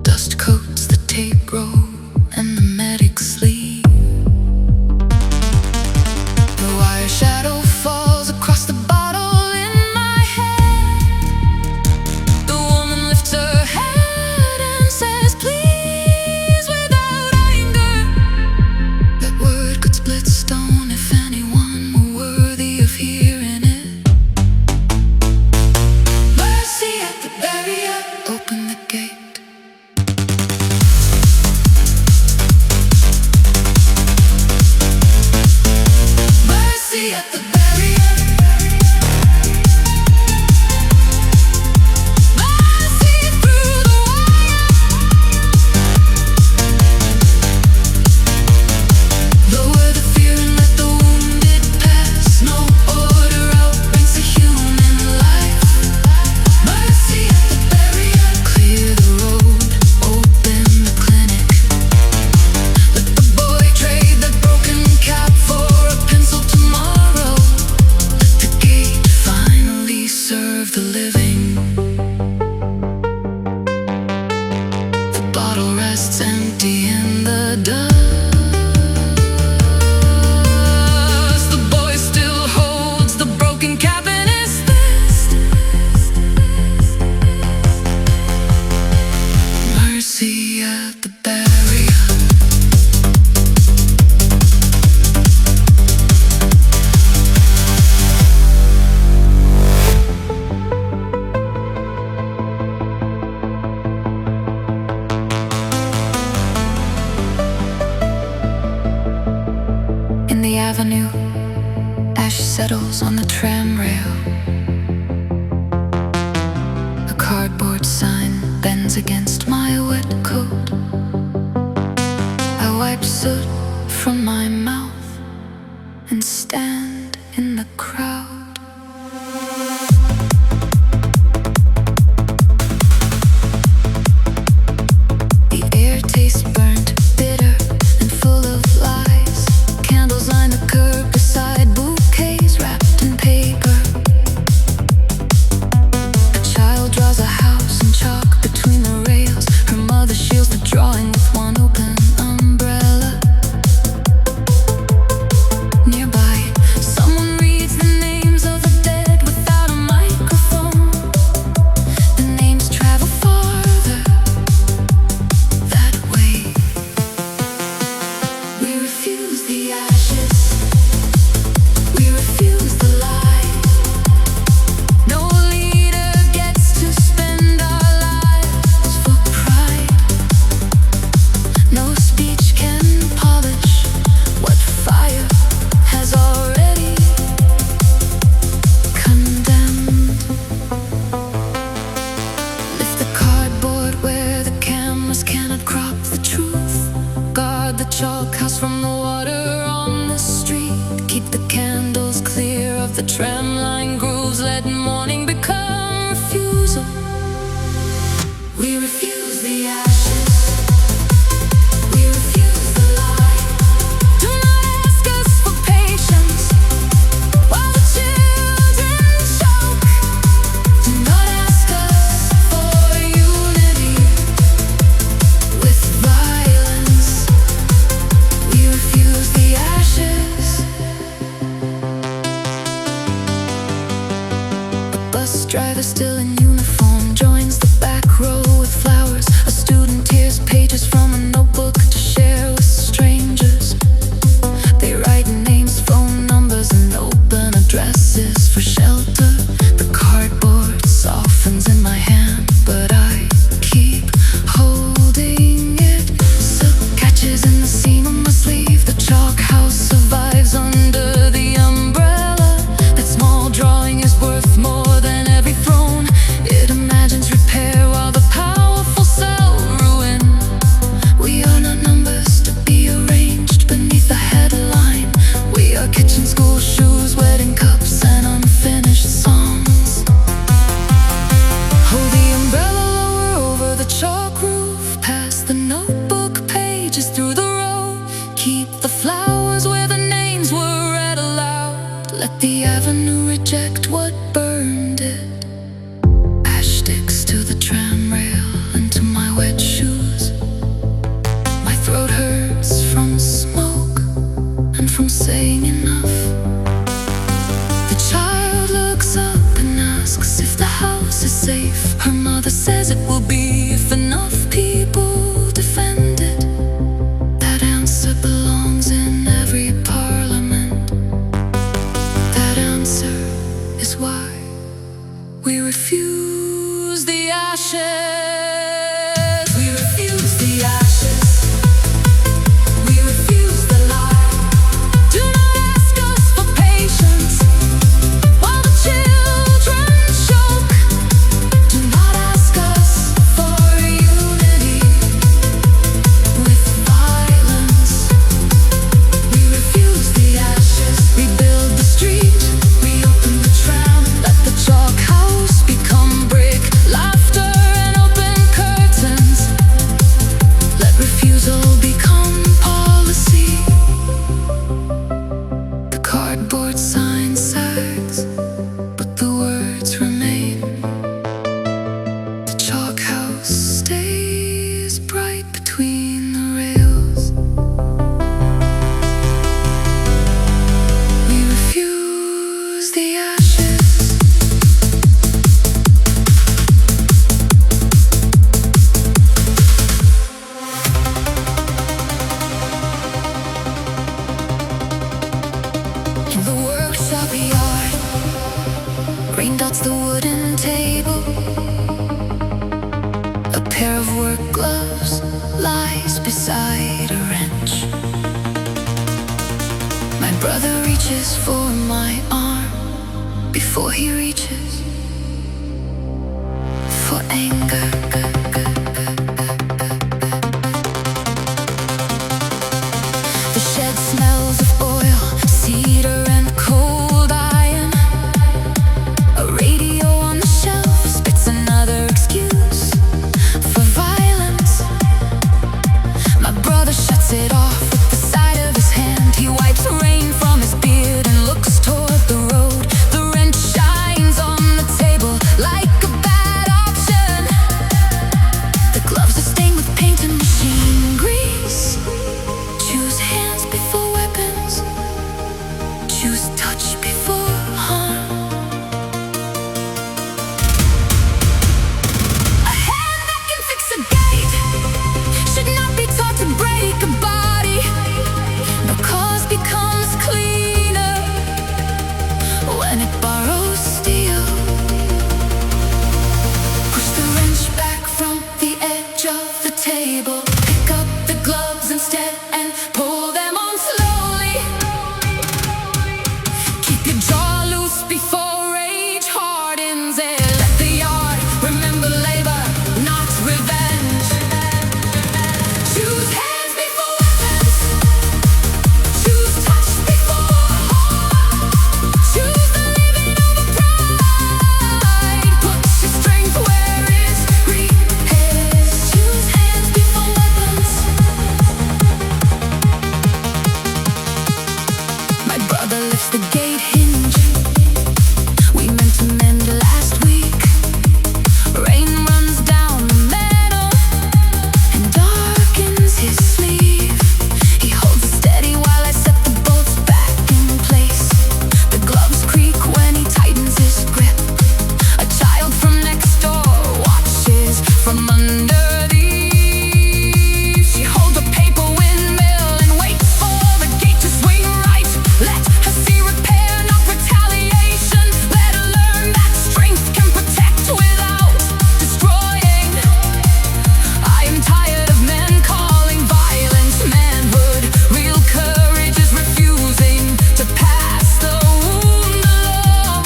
Dust coats the tape roll and the medics sleep. The wire shadow falls across the bottle in my head. The woman lifts her head and says, please, without anger. That word could split stone if anyone were worthy of hearing it. Mercy at the barrier, open the gate. Mercy at the barrier. Mercy through the wire. Lower the fear and let the wounded pass. No order outranks a human life. Mercy at the barrier. Clear the road, open the clinic. Let the boy trade that broken cap for a pencil tomorrow. Let the gate finally serve the living. The bottle rests empty in the dust. The boy still holds the broken cap in his fist. Mercy at the barrier. In the avenue, ash settles on the tram rail. A cardboard sign bends against my wet coat. I wipe soot from my mouth and stand in the crowd. The air tastes burnt, bitter, and full of lies. Candles line the curb beside bouquets wrapped in paper. A child draws a house in chalk between the rails. Her mother shields the drawing with one open umbrella. Nearby, someone reads the names of the dead without a microphone. The names travel farther that way. We refuse the ashes. We refuse the lie. No leader gets to spend our lives for pride. No speech can polish what fire has already condemned. Lift the cardboard where the cameras cannot crop the truth. Guard the chalk house from the water on the street. Keep the candles clear of the tram line grooves. Let mourning become refusal. We refuse the ashes. We refuse the lie. Do not ask us for patience while the children choke. Do not ask us for unity with violence. We refuse the ashes. A bus driver still in uniform joins the back row with flowers. A student tears pages from a notebook to share with strangers. They write names, phone numbers, and open addresses for shelter. The cardboard softens in my hand, but I keep holding it. Soot catches in the seam of my sleeve. The chalk house survives under the umbrella. That small drawing is worth more than every throne. It imagines repair while the powerful sell ruin. We are not numbers to be arranged beneath the headline. We are kitchen school shoes, wedding cups, and unfinished songs. who reject what burned it. Ash sticks to the tram rail and to my wet shoes. My throat hurts from smoke and from saying enough. The child looks up and asks if the house is safe. Her mother says it will be if enough people defend it. That answer belongs in every parliament. That answer is why we refuse the ashes. We refuse the ashes. We refuse the lie. Do not ask us for patience while the children choke. Do not ask us for unity with violence. We refuse the ashes. Rebuild the street, reopen the tram, let the chalk house become brick, laughter and open curtains. Let refusal become policy. The cardboard sign sags, but the words remain. The chalk house stays bright between the rails. We refuse the ashes. In the workshop yard, rain dots the wooden table. A pair of work gloves lies beside a wrench. My brother reaches for my arm before he reaches for anger. The shed smells of oil, cedar and cold iron. A radio on the shelf spits another excuse for violence. My brother shuts it off with the side of his hand. He wipes rain from his beard and looks toward the road. The wrench shines on the table like a bad option. The gloves are stained with paint and machine grease. Choose hands before weapons. Choose touch before harm. A hand that can fix a gate should not be taught to break a body. No cause becomes cleaner when it borrows steel. Push the wrench back from the edge of the table. Pick up the gloves instead and pull them on slowly. Keep your jaw loose before rage hardens it. Let the yard remember labor, not revenge. Choose hands before weapons. Choose touch before harm. Choose the living over pride. Put your strength where it's is. Choose hands before weapons. My brother lifts the gate hinge. We meant to mend last week. Rain runs down the metal and darkens his sleeve. He holds it steady while I set the bolts back in place. The gloves creak when he tightens his grip. A child from next door watches from under the eaves. She holds a paper windmill and waits for the gate to swing right. Let her see repair, not retaliation. Let her learn that strength can protect without destroying. I am tired of men calling violence manhood. Real courage is refusing to pass the wound along.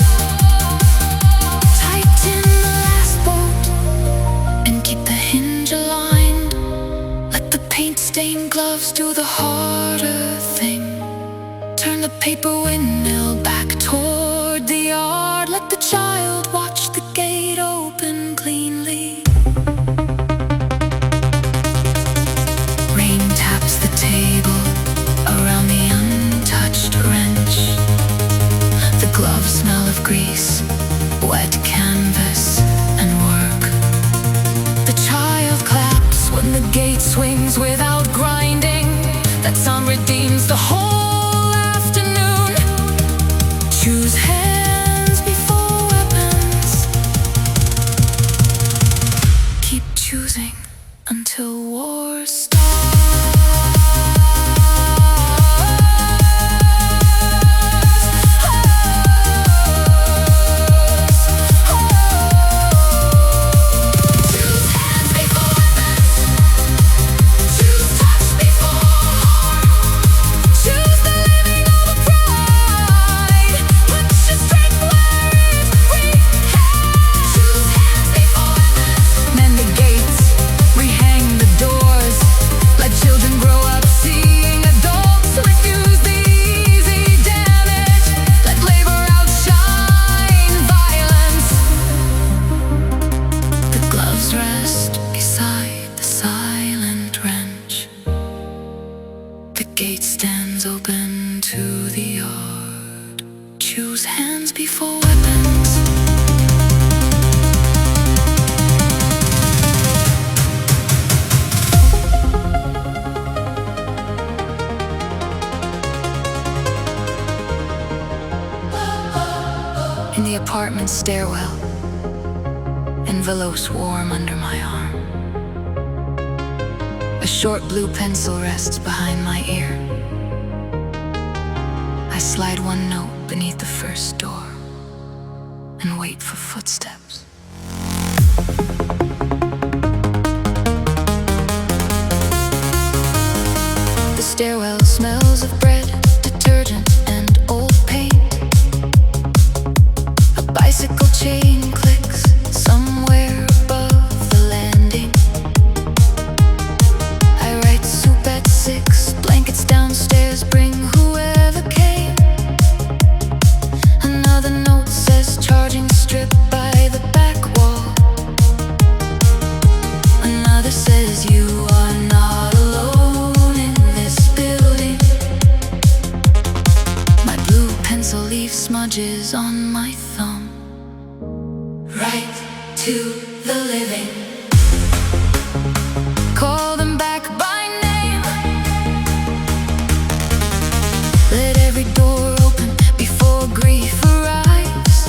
Tighten the last bolt and keep the hinge aligned. Let the paint-stained gloves do the harder thing. Turn the paper windmill back toward the yard. Let the child watch the gate open cleanly. Rain taps the table around the untouched wrench. The gloves smell In the apartment stairwell, envelopes warm under my arm. A short blue pencil rests behind my ear. I slide one note beneath the first door and wait for footsteps. The stairwell smells of bread, detergent, and old paint. A bicycle chain clicks somewhere above the landing. I write soup at 6, blankets downstairs, bring whoever came. Another note says charging strip by the back wall. Another says you are not alone in this building. My blue pencil leaves smudges on my thumb. Right to the living. Call them back by name. Let every door open before grief arrives.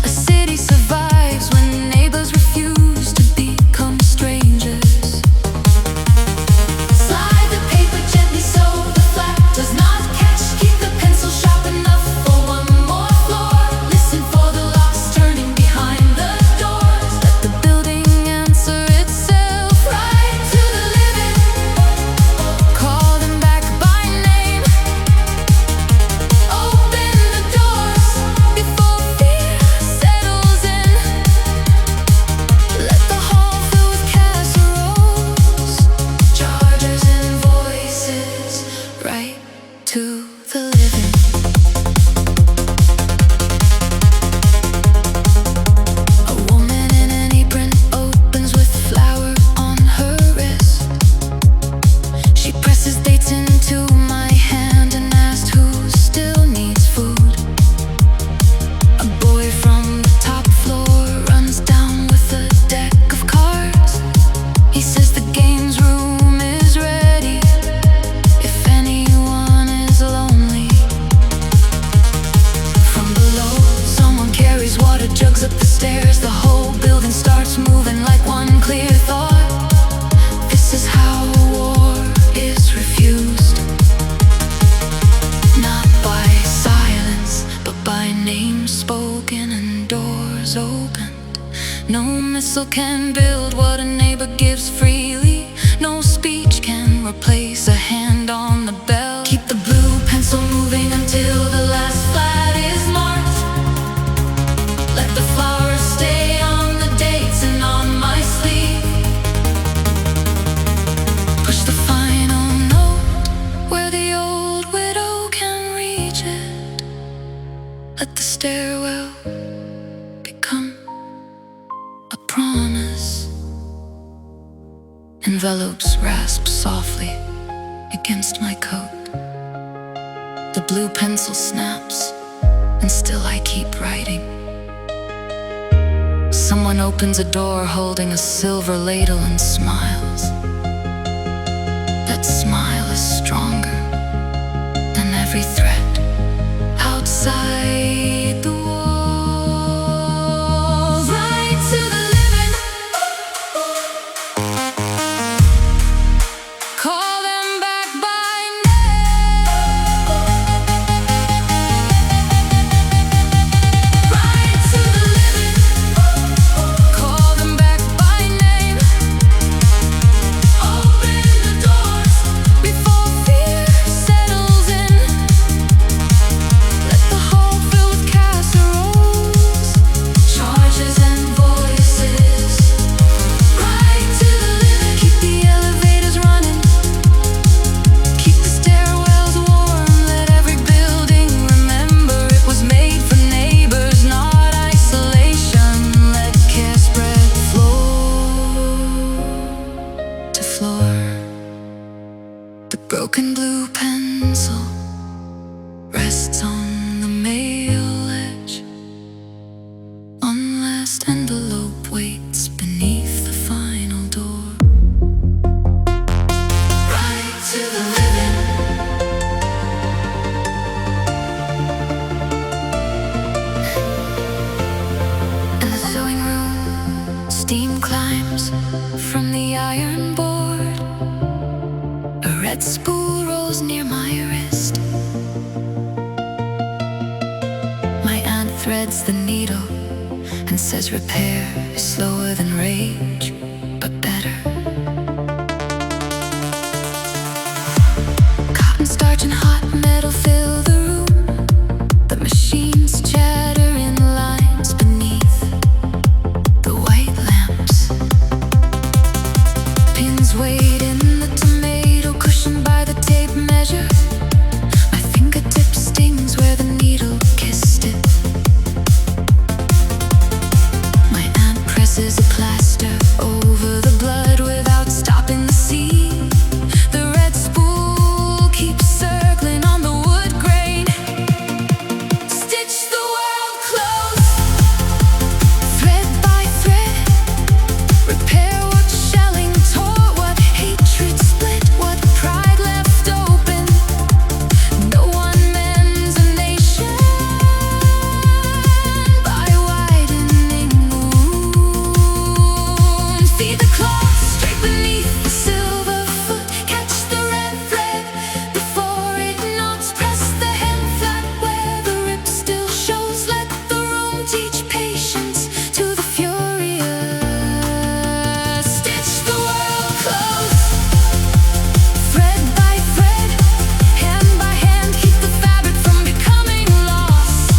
A city survives when neighbors refuse to become strangers. Slide the paper gently so the flap does not catch. Keep the pencil sharp enough for one more floor. Listen for the locks turning behind the doors. Let the building answer itself. Right to the living. Call them back by name. Open the doors before fear settles in. Let the hall fill with casseroles, chargers and voices. Right to the living. A woman in an apron opens with flour on her wrist. She presses dates into my hand and asks who still needs food. A boy from the top floor runs down with a deck of cards. He says the games room is ready if anyone is lonely. From below, someone carries water jugs up the stairs. The whole building starts moving like one clear thought. This is how war is refused. Not by silence, but by names spoken and doors opened. No missile can build what a neighbor gives freely. No speech can replace a hand on the bell. Keep the blue pencil moving until the last flat is marked. Let the flowers stay on the dates and on my sleeve. Push the final note where the old widow can reach it. Let the stairwell become a promise. Envelopes rasp softly against my coat. The blue pencil snaps, and still I keep writing. Someone opens a door holding a silver ladle and smiles. That smile is stronger than every threat outside the walls. Right to the living. Call them back by name. Right to the living. Call them back by name. Open the doors before fear settles in. Let the hall fill with threads the needle and says repair is slower than rage, but better. Cotton starch and hot metal fill the room. The machines chatter in lines beneath the white lamps. Pins wait in the tomato cushion by the tape measure. My fingertip stings where the needle kissed it. My aunt presses a plaster over the blood without stopping the seam. The red spool keeps circling on the wood grain. Stitch the world close, thread by thread. Repair what shelling tore, what hatred split, what pride left open. No one mends a nation by widening the wound. Feed the claws straight beneath the silver foot. Catch the red thread before it knots. Press the hem flat where the rip still shows. Let the room teach patience to the furious. Stitch the world close, thread by thread, hand by hand. Keep the fabric from becoming lost.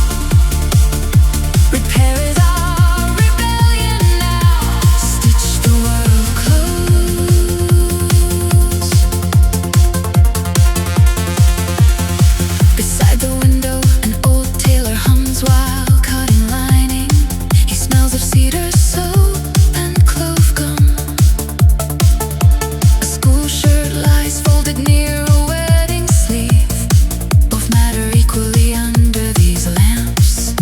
Repair is our rebellion now. Stitch the world close. Beside the window, an old tailor hums while cutting lining. He smells of cedar soap and clove gum. A school shirt lies folded near a wedding sleeve. Both matter equally under these lamps.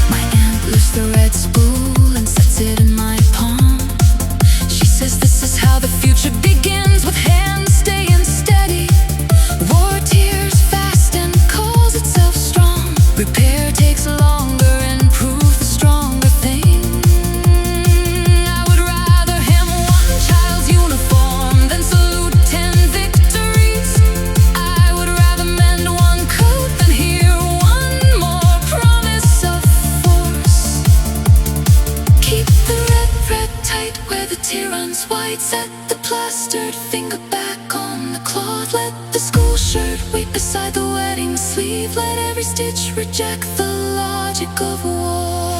My aunt lifts the red spool and sets it in my palm. She says this is how the future begins, with hands staying steady. War tears fast and calls itself strong. Repair takes longer and proves the stronger thing. I would rather hem one child's uniform than salute 10 victories. I would rather mend one coat than hear one more promise of force. Keep the red thread tight where the tear runs white. Set the plastered finger back on the cloth. Let the school shirt wait beside the wedding sleeve. Let every stitch reject the logic of war.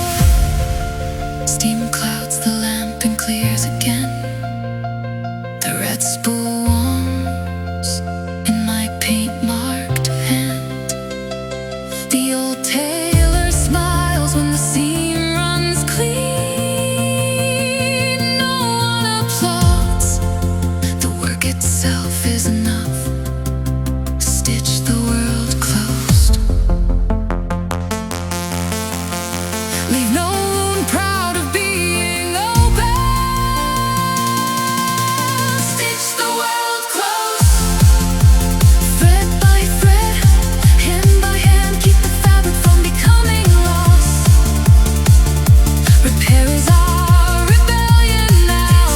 Steam clouds the lamp and clears again. The red spool warms in my paint-marked hand. The old tailor smiles when the seam runs clean. No one applauds. The work itself is enough. Stitch the world closed. Leave no wound proud of being open. Stitch the world close, thread by thread, hand by hand. Keep the fabric from becoming lost. Repair is our rebellion now.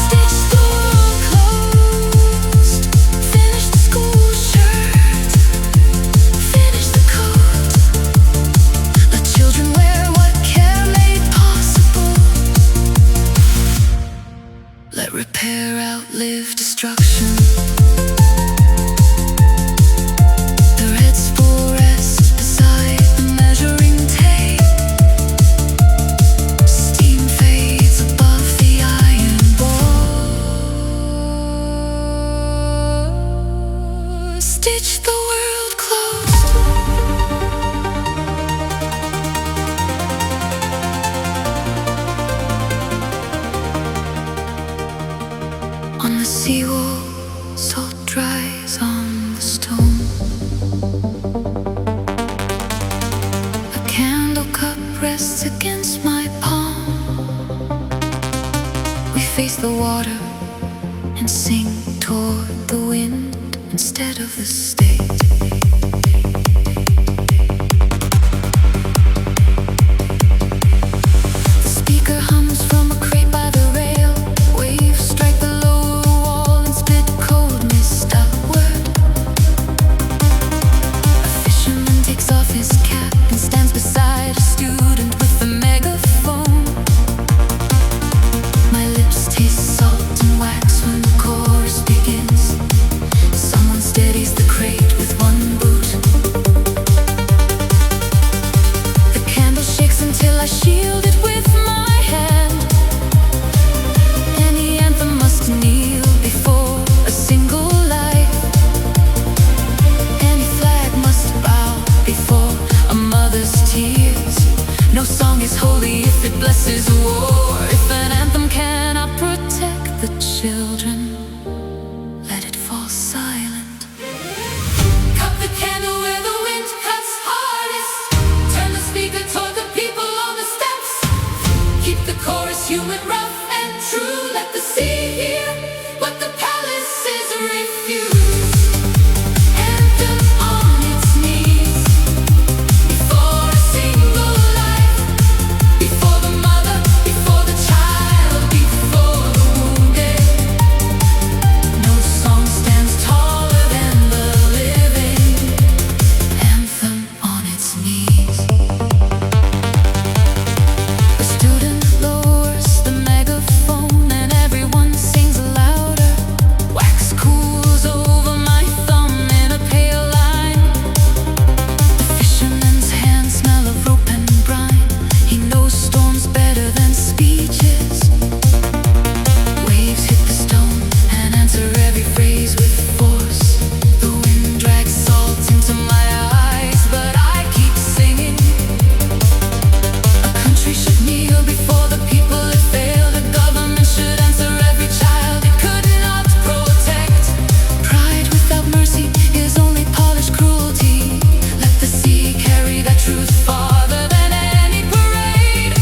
Stitch the world closed. Finish the school shirt, finish the coat. Let children wear what care made possible. Let repair outlive destruction. The red spool rests beside the measuring tape. Steam fades above the iron bore. Stitch the world closed. On the seawall, salt dries on the stone. A candle cup rests against my palm. We face the water and sing toward the wind instead of the state. The speaker hums from a crate by the rail. Waves strike the lower wall and spit cold mist upward. A fisherman takes off his cap and stands beside is holy if it blesses a war. If an anthem cannot protect the children, let it fall silent. Cut the candle where the wind cuts hardest. Turn the speaker toward the people on the steps. Keep the chorus human, rough and true. Let the sea hear what the palaces refuse. Anthem on its knees before a single life, before the mother, before the child, before the wounded. No song stands taller than the living. Anthem on its knees. The student lowers the megaphone and everyone sings louder. Wax cools over my thumb in a pale line. The fisherman's hands smell of rope and brine. He knows storms better than speeches. Waves hit the stone and answer every phrase with force. The wind drags salt into my eyes, but I keep singing. A country should kneel before the people it failed. A government should answer every child it could not protect. Pride without mercy is only polished cruelty. Let the sea carry that truth farther than any parade.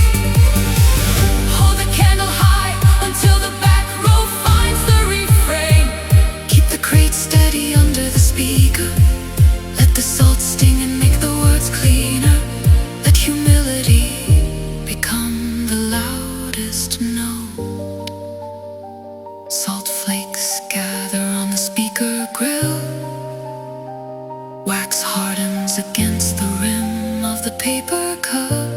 Hold the candle high until the back row finds the refrain. Keep the crate steady under the speaker. Let the salt sting and make the words cleaner. Let humility become the loudest note. Salt flakes gather on the speaker grill. Wax hardens against the rim of the paper cup.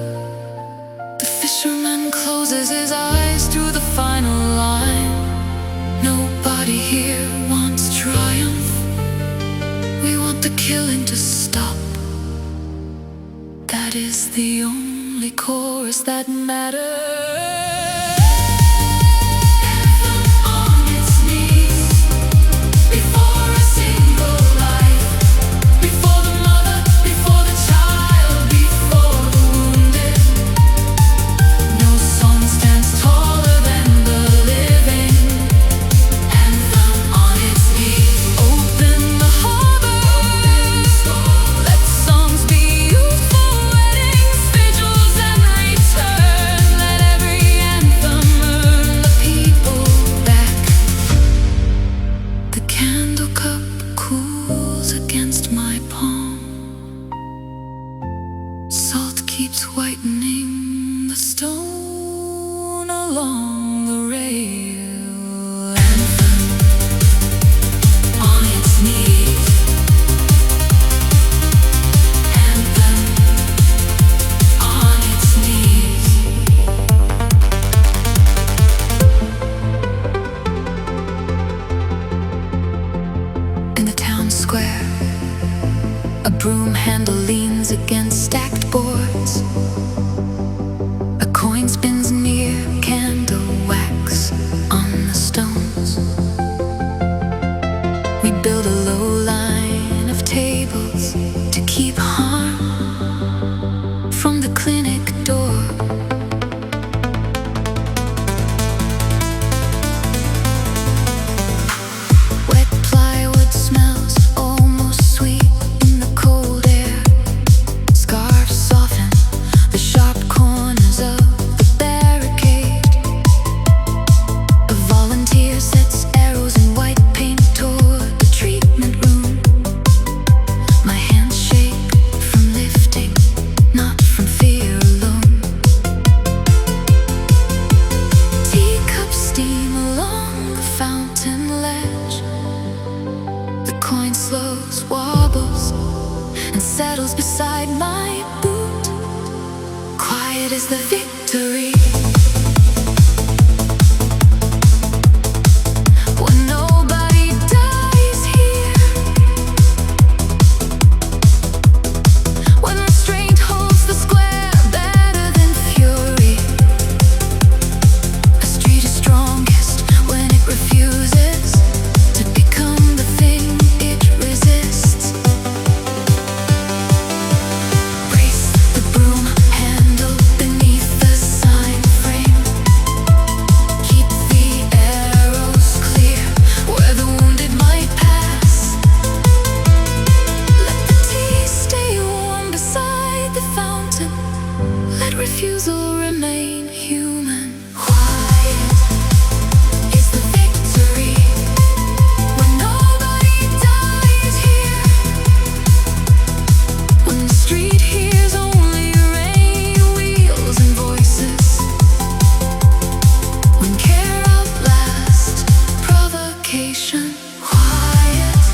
The fisherman closes his eyes through the final line. Nobody here wants triumph. We want the killing to stop. That is the only chorus that matters. Anthem on its knees before a single life, before the mother, before the child, before the wounded. No song stands taller than the living. Anthem on its knees. Open the harbors. Let songs be used for weddings, vigils, and return. Let every anthem earn the people back. The candle cup cools against my palm. Salt keeps whitening the stone along the rail. Anthem on its knees. Anthem on its knees. In the town square, a broom handle leans against stacked boards. A coin spins near candle wax on the stones. We build a low line of tables to keep harm from the clinic door. Wet plywood smells almost sweet in the cold air. Scarves soften the sharp corners of the barricade. A volunteer sets arrows in white paint toward the treatment room. My hands shake from lifting, not from fear alone. Teacups steam along the fountain ledge. The coin slows, wobbles, and settles beside my boot. Quiet is the victory. When nobody dies here. When restraint holds the square better than fury. A street is strongest when it refuses to become the thing it resists. Brace the broom handle beneath refusal remain human. Quiet is the victory when nobody dies here. When the street hears only rain, wheels and voices. When care outlasts provocation. Quiet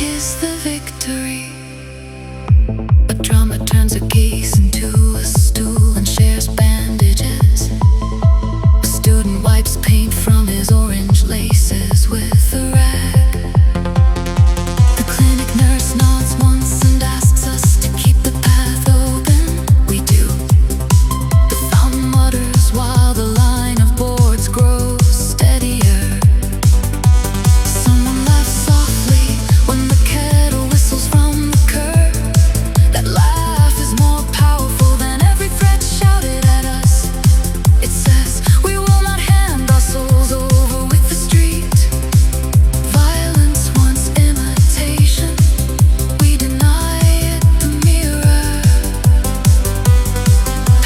is the victory. A drummer turns a geese into a stool and shares bandages. A student wipes paint from his orange laces with a rag. The clinic nurse nods once and asks us to keep the path open. We do. The fountain mutters while the line of boards grows steadier. Someone laughs softly when the kettle whistles from the curb. That laugh is more powerful than every threat shouted at us. It says, we will not hand our souls over with the street. Violence wants imitation. We deny it the mirror.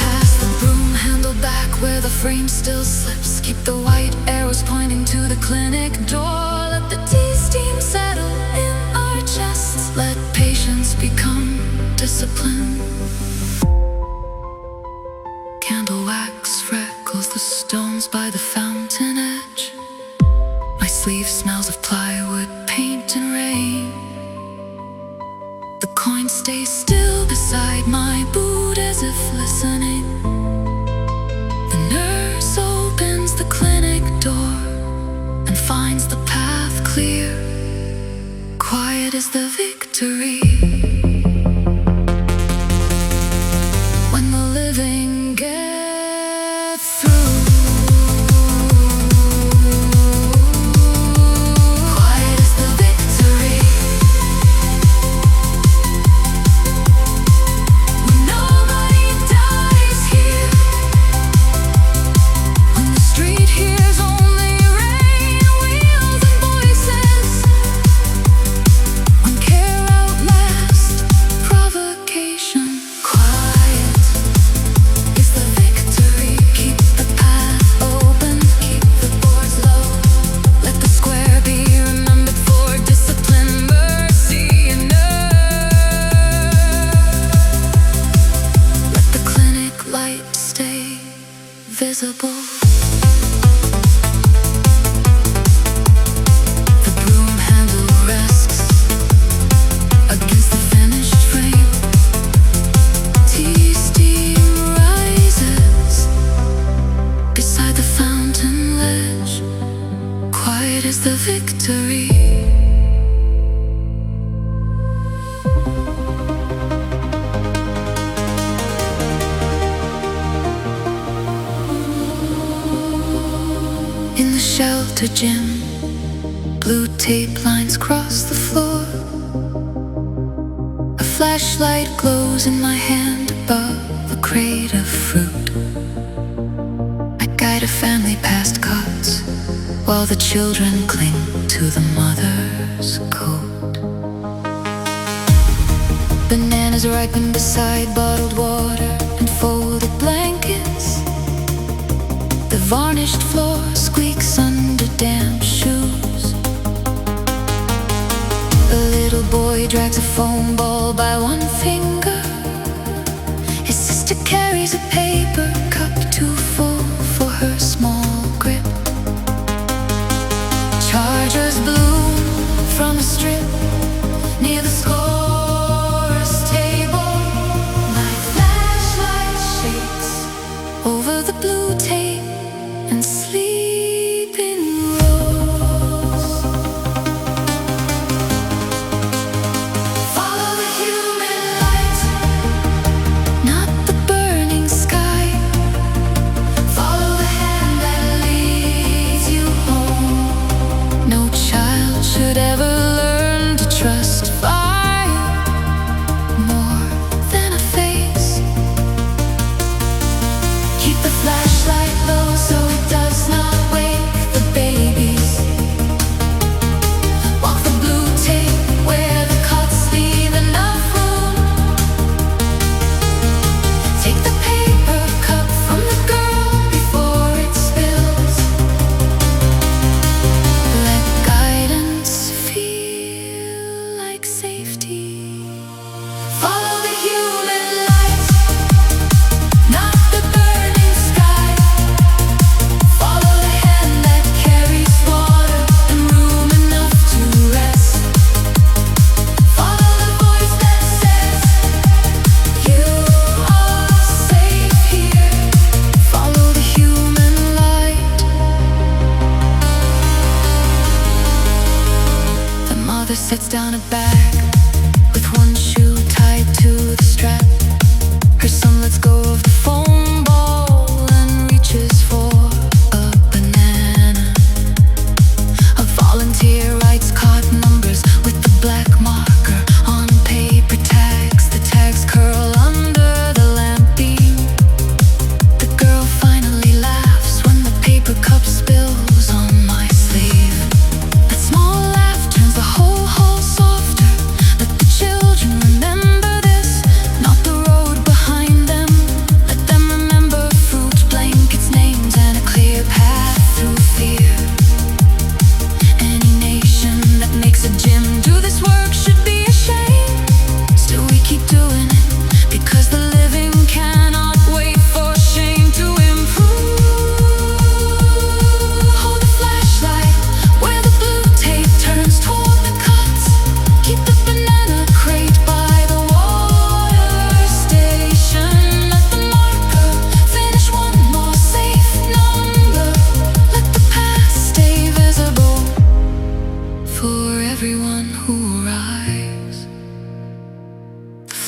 Pass the broom handle back where the frame still slips. Keep the white arrows pointing to the clinic door. Let the tea steam settle in our chests. Let patience become discipline. Candle wax freckles the stones by the fountain edge. My sleeve smells of plywood, paint and rain. The coin stays still beside my boot as if listening. The nurse opens the clinic door and finds the path clear. Quiet is the victory. When the living get through. Quiet is the victory. When nobody dies here. When the street hears only rain, wheels and voices. When care outlasts provocation. Quiet is the victory. Keep the path open, keep the boards low. Let the square be remembered for discipline, mercy and nerve. Let the clinic light stay visible. The broom handle rests against the finished frame. Tea steam rises beside the fountain ledge. Quiet is the victory. In the shelter gym, blue tape lines cross the floor. A flashlight glows in my hand above a crate of fruit. I guide a family past cots while the children cling to the mother's coat. Bananas ripen beside bottled water and folded blankets. The varnished floor squeaks under damp shoes. A little boy drags a foam ball by one finger. His sister carries a paper cup too full for her small grip. Chargers bloom from a strip near the scorer's table. My flashlight shakes over the blue tape and sleeping rows. Follow the human light, not the burning sky. Follow the hand that leads you home. No child should ever learn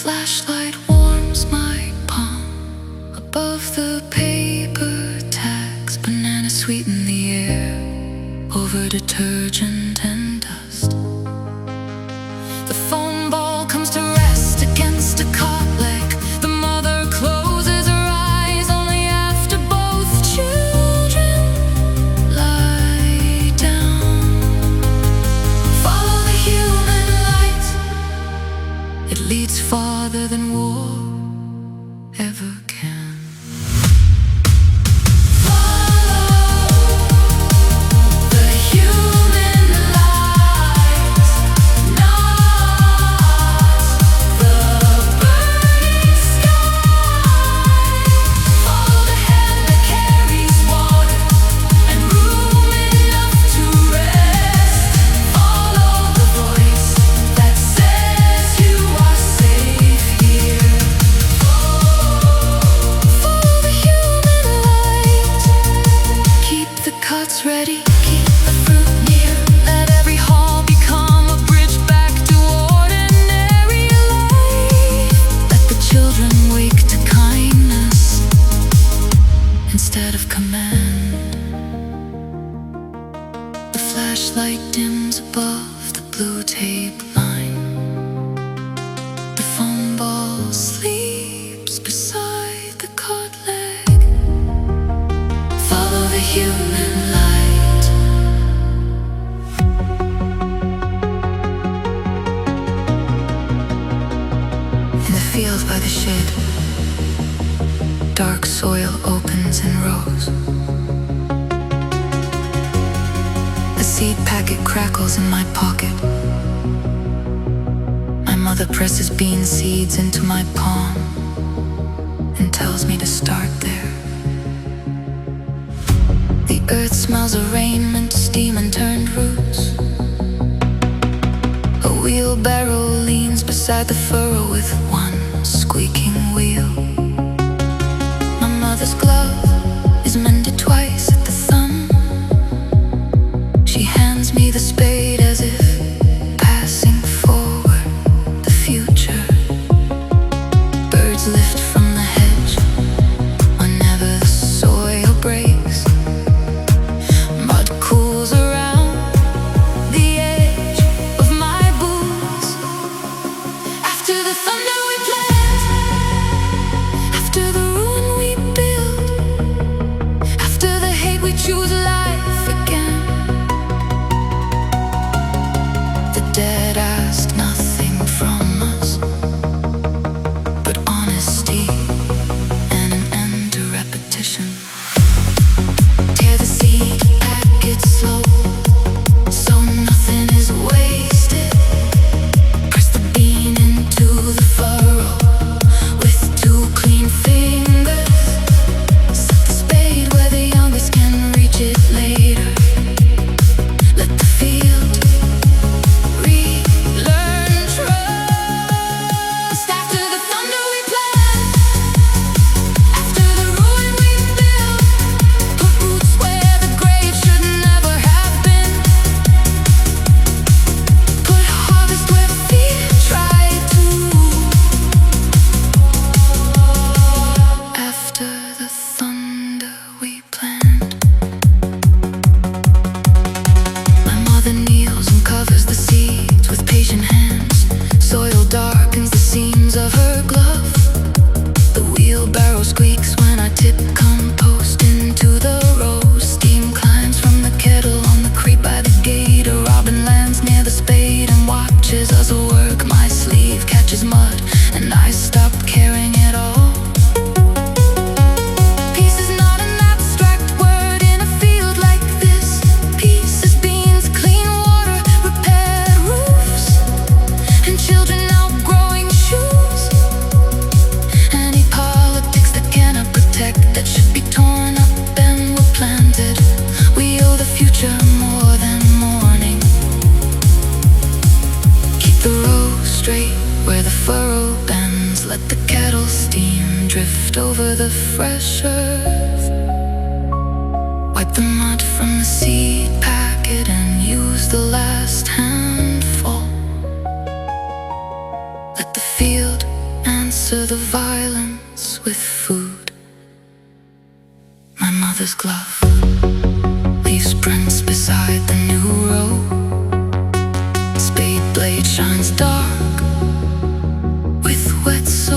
flashlight warms my palm. Above the paper tags, banana sweeten the air. Over detergent and dust, the foam ball comes to rest against a cot leg. The mother closes her eyes only after both children lie down. Follow the human light, it leads farther than war ever can. Ready, keep the fruit near. Let every hall become a bridge back to ordinary life. Let the children wake to kindness instead of command. The flashlight dims above the blue tape line. The foam ball sleeps beside the cot leg. Follow the human light. Field by the shed, dark soil opens in rows. A seed packet crackles in my pocket. My mother presses bean seeds into my palm and tells me to start there. The earth smells of raiment, steam and turned roots. A wheelbarrow leans beside the furrow with one squeaking wheel. My mother's glove is mended twice at the thumb. She hands me the spade as if passing forward the future. Birds lift from the hedge whenever the soil breaks. Mud cools around the edge of my boots. After the thunder we plant, after the ruin we build, after the hate we choose life again. The dead ask nothing from us but honesty and an end to repetition. Tear the seed packet slow so nothing is wasted. Press the bean into the furrow with two clean fingers. Set the spade where the youngest can reach it later. Let the field relearn trust. After the thunder we plant, after the ruin we build. Put roots where the grave should never have been. Put harvest where feet tried to. After the thunder we planned. My mother kneels and covers the seeds with patient hands. Soil darkens the seams of her glove. The wheelbarrow squeaks when I tip compost into the rows. Steam climbs from the kettle on the creek by the gate. A robin lands near the spade and watches us work. My sleeve catches mud and I stop caring at all. Peace is not an abstract word in a field like this. Peace is beans, clean water, repaired roofs, and children outgrowing shoes. Any politics that cannot protect, that should be torn up and were planted. We owe the future more than mourning. Keep the row straight where the furrow bends. Let the cattle steam drift over the fresh earth. Wipe the mud from the seed packet and use the last handful. Let the field counter the violence with food. My mother's glove leaves prints beside the new road. Spade blade shines dark with wet soil.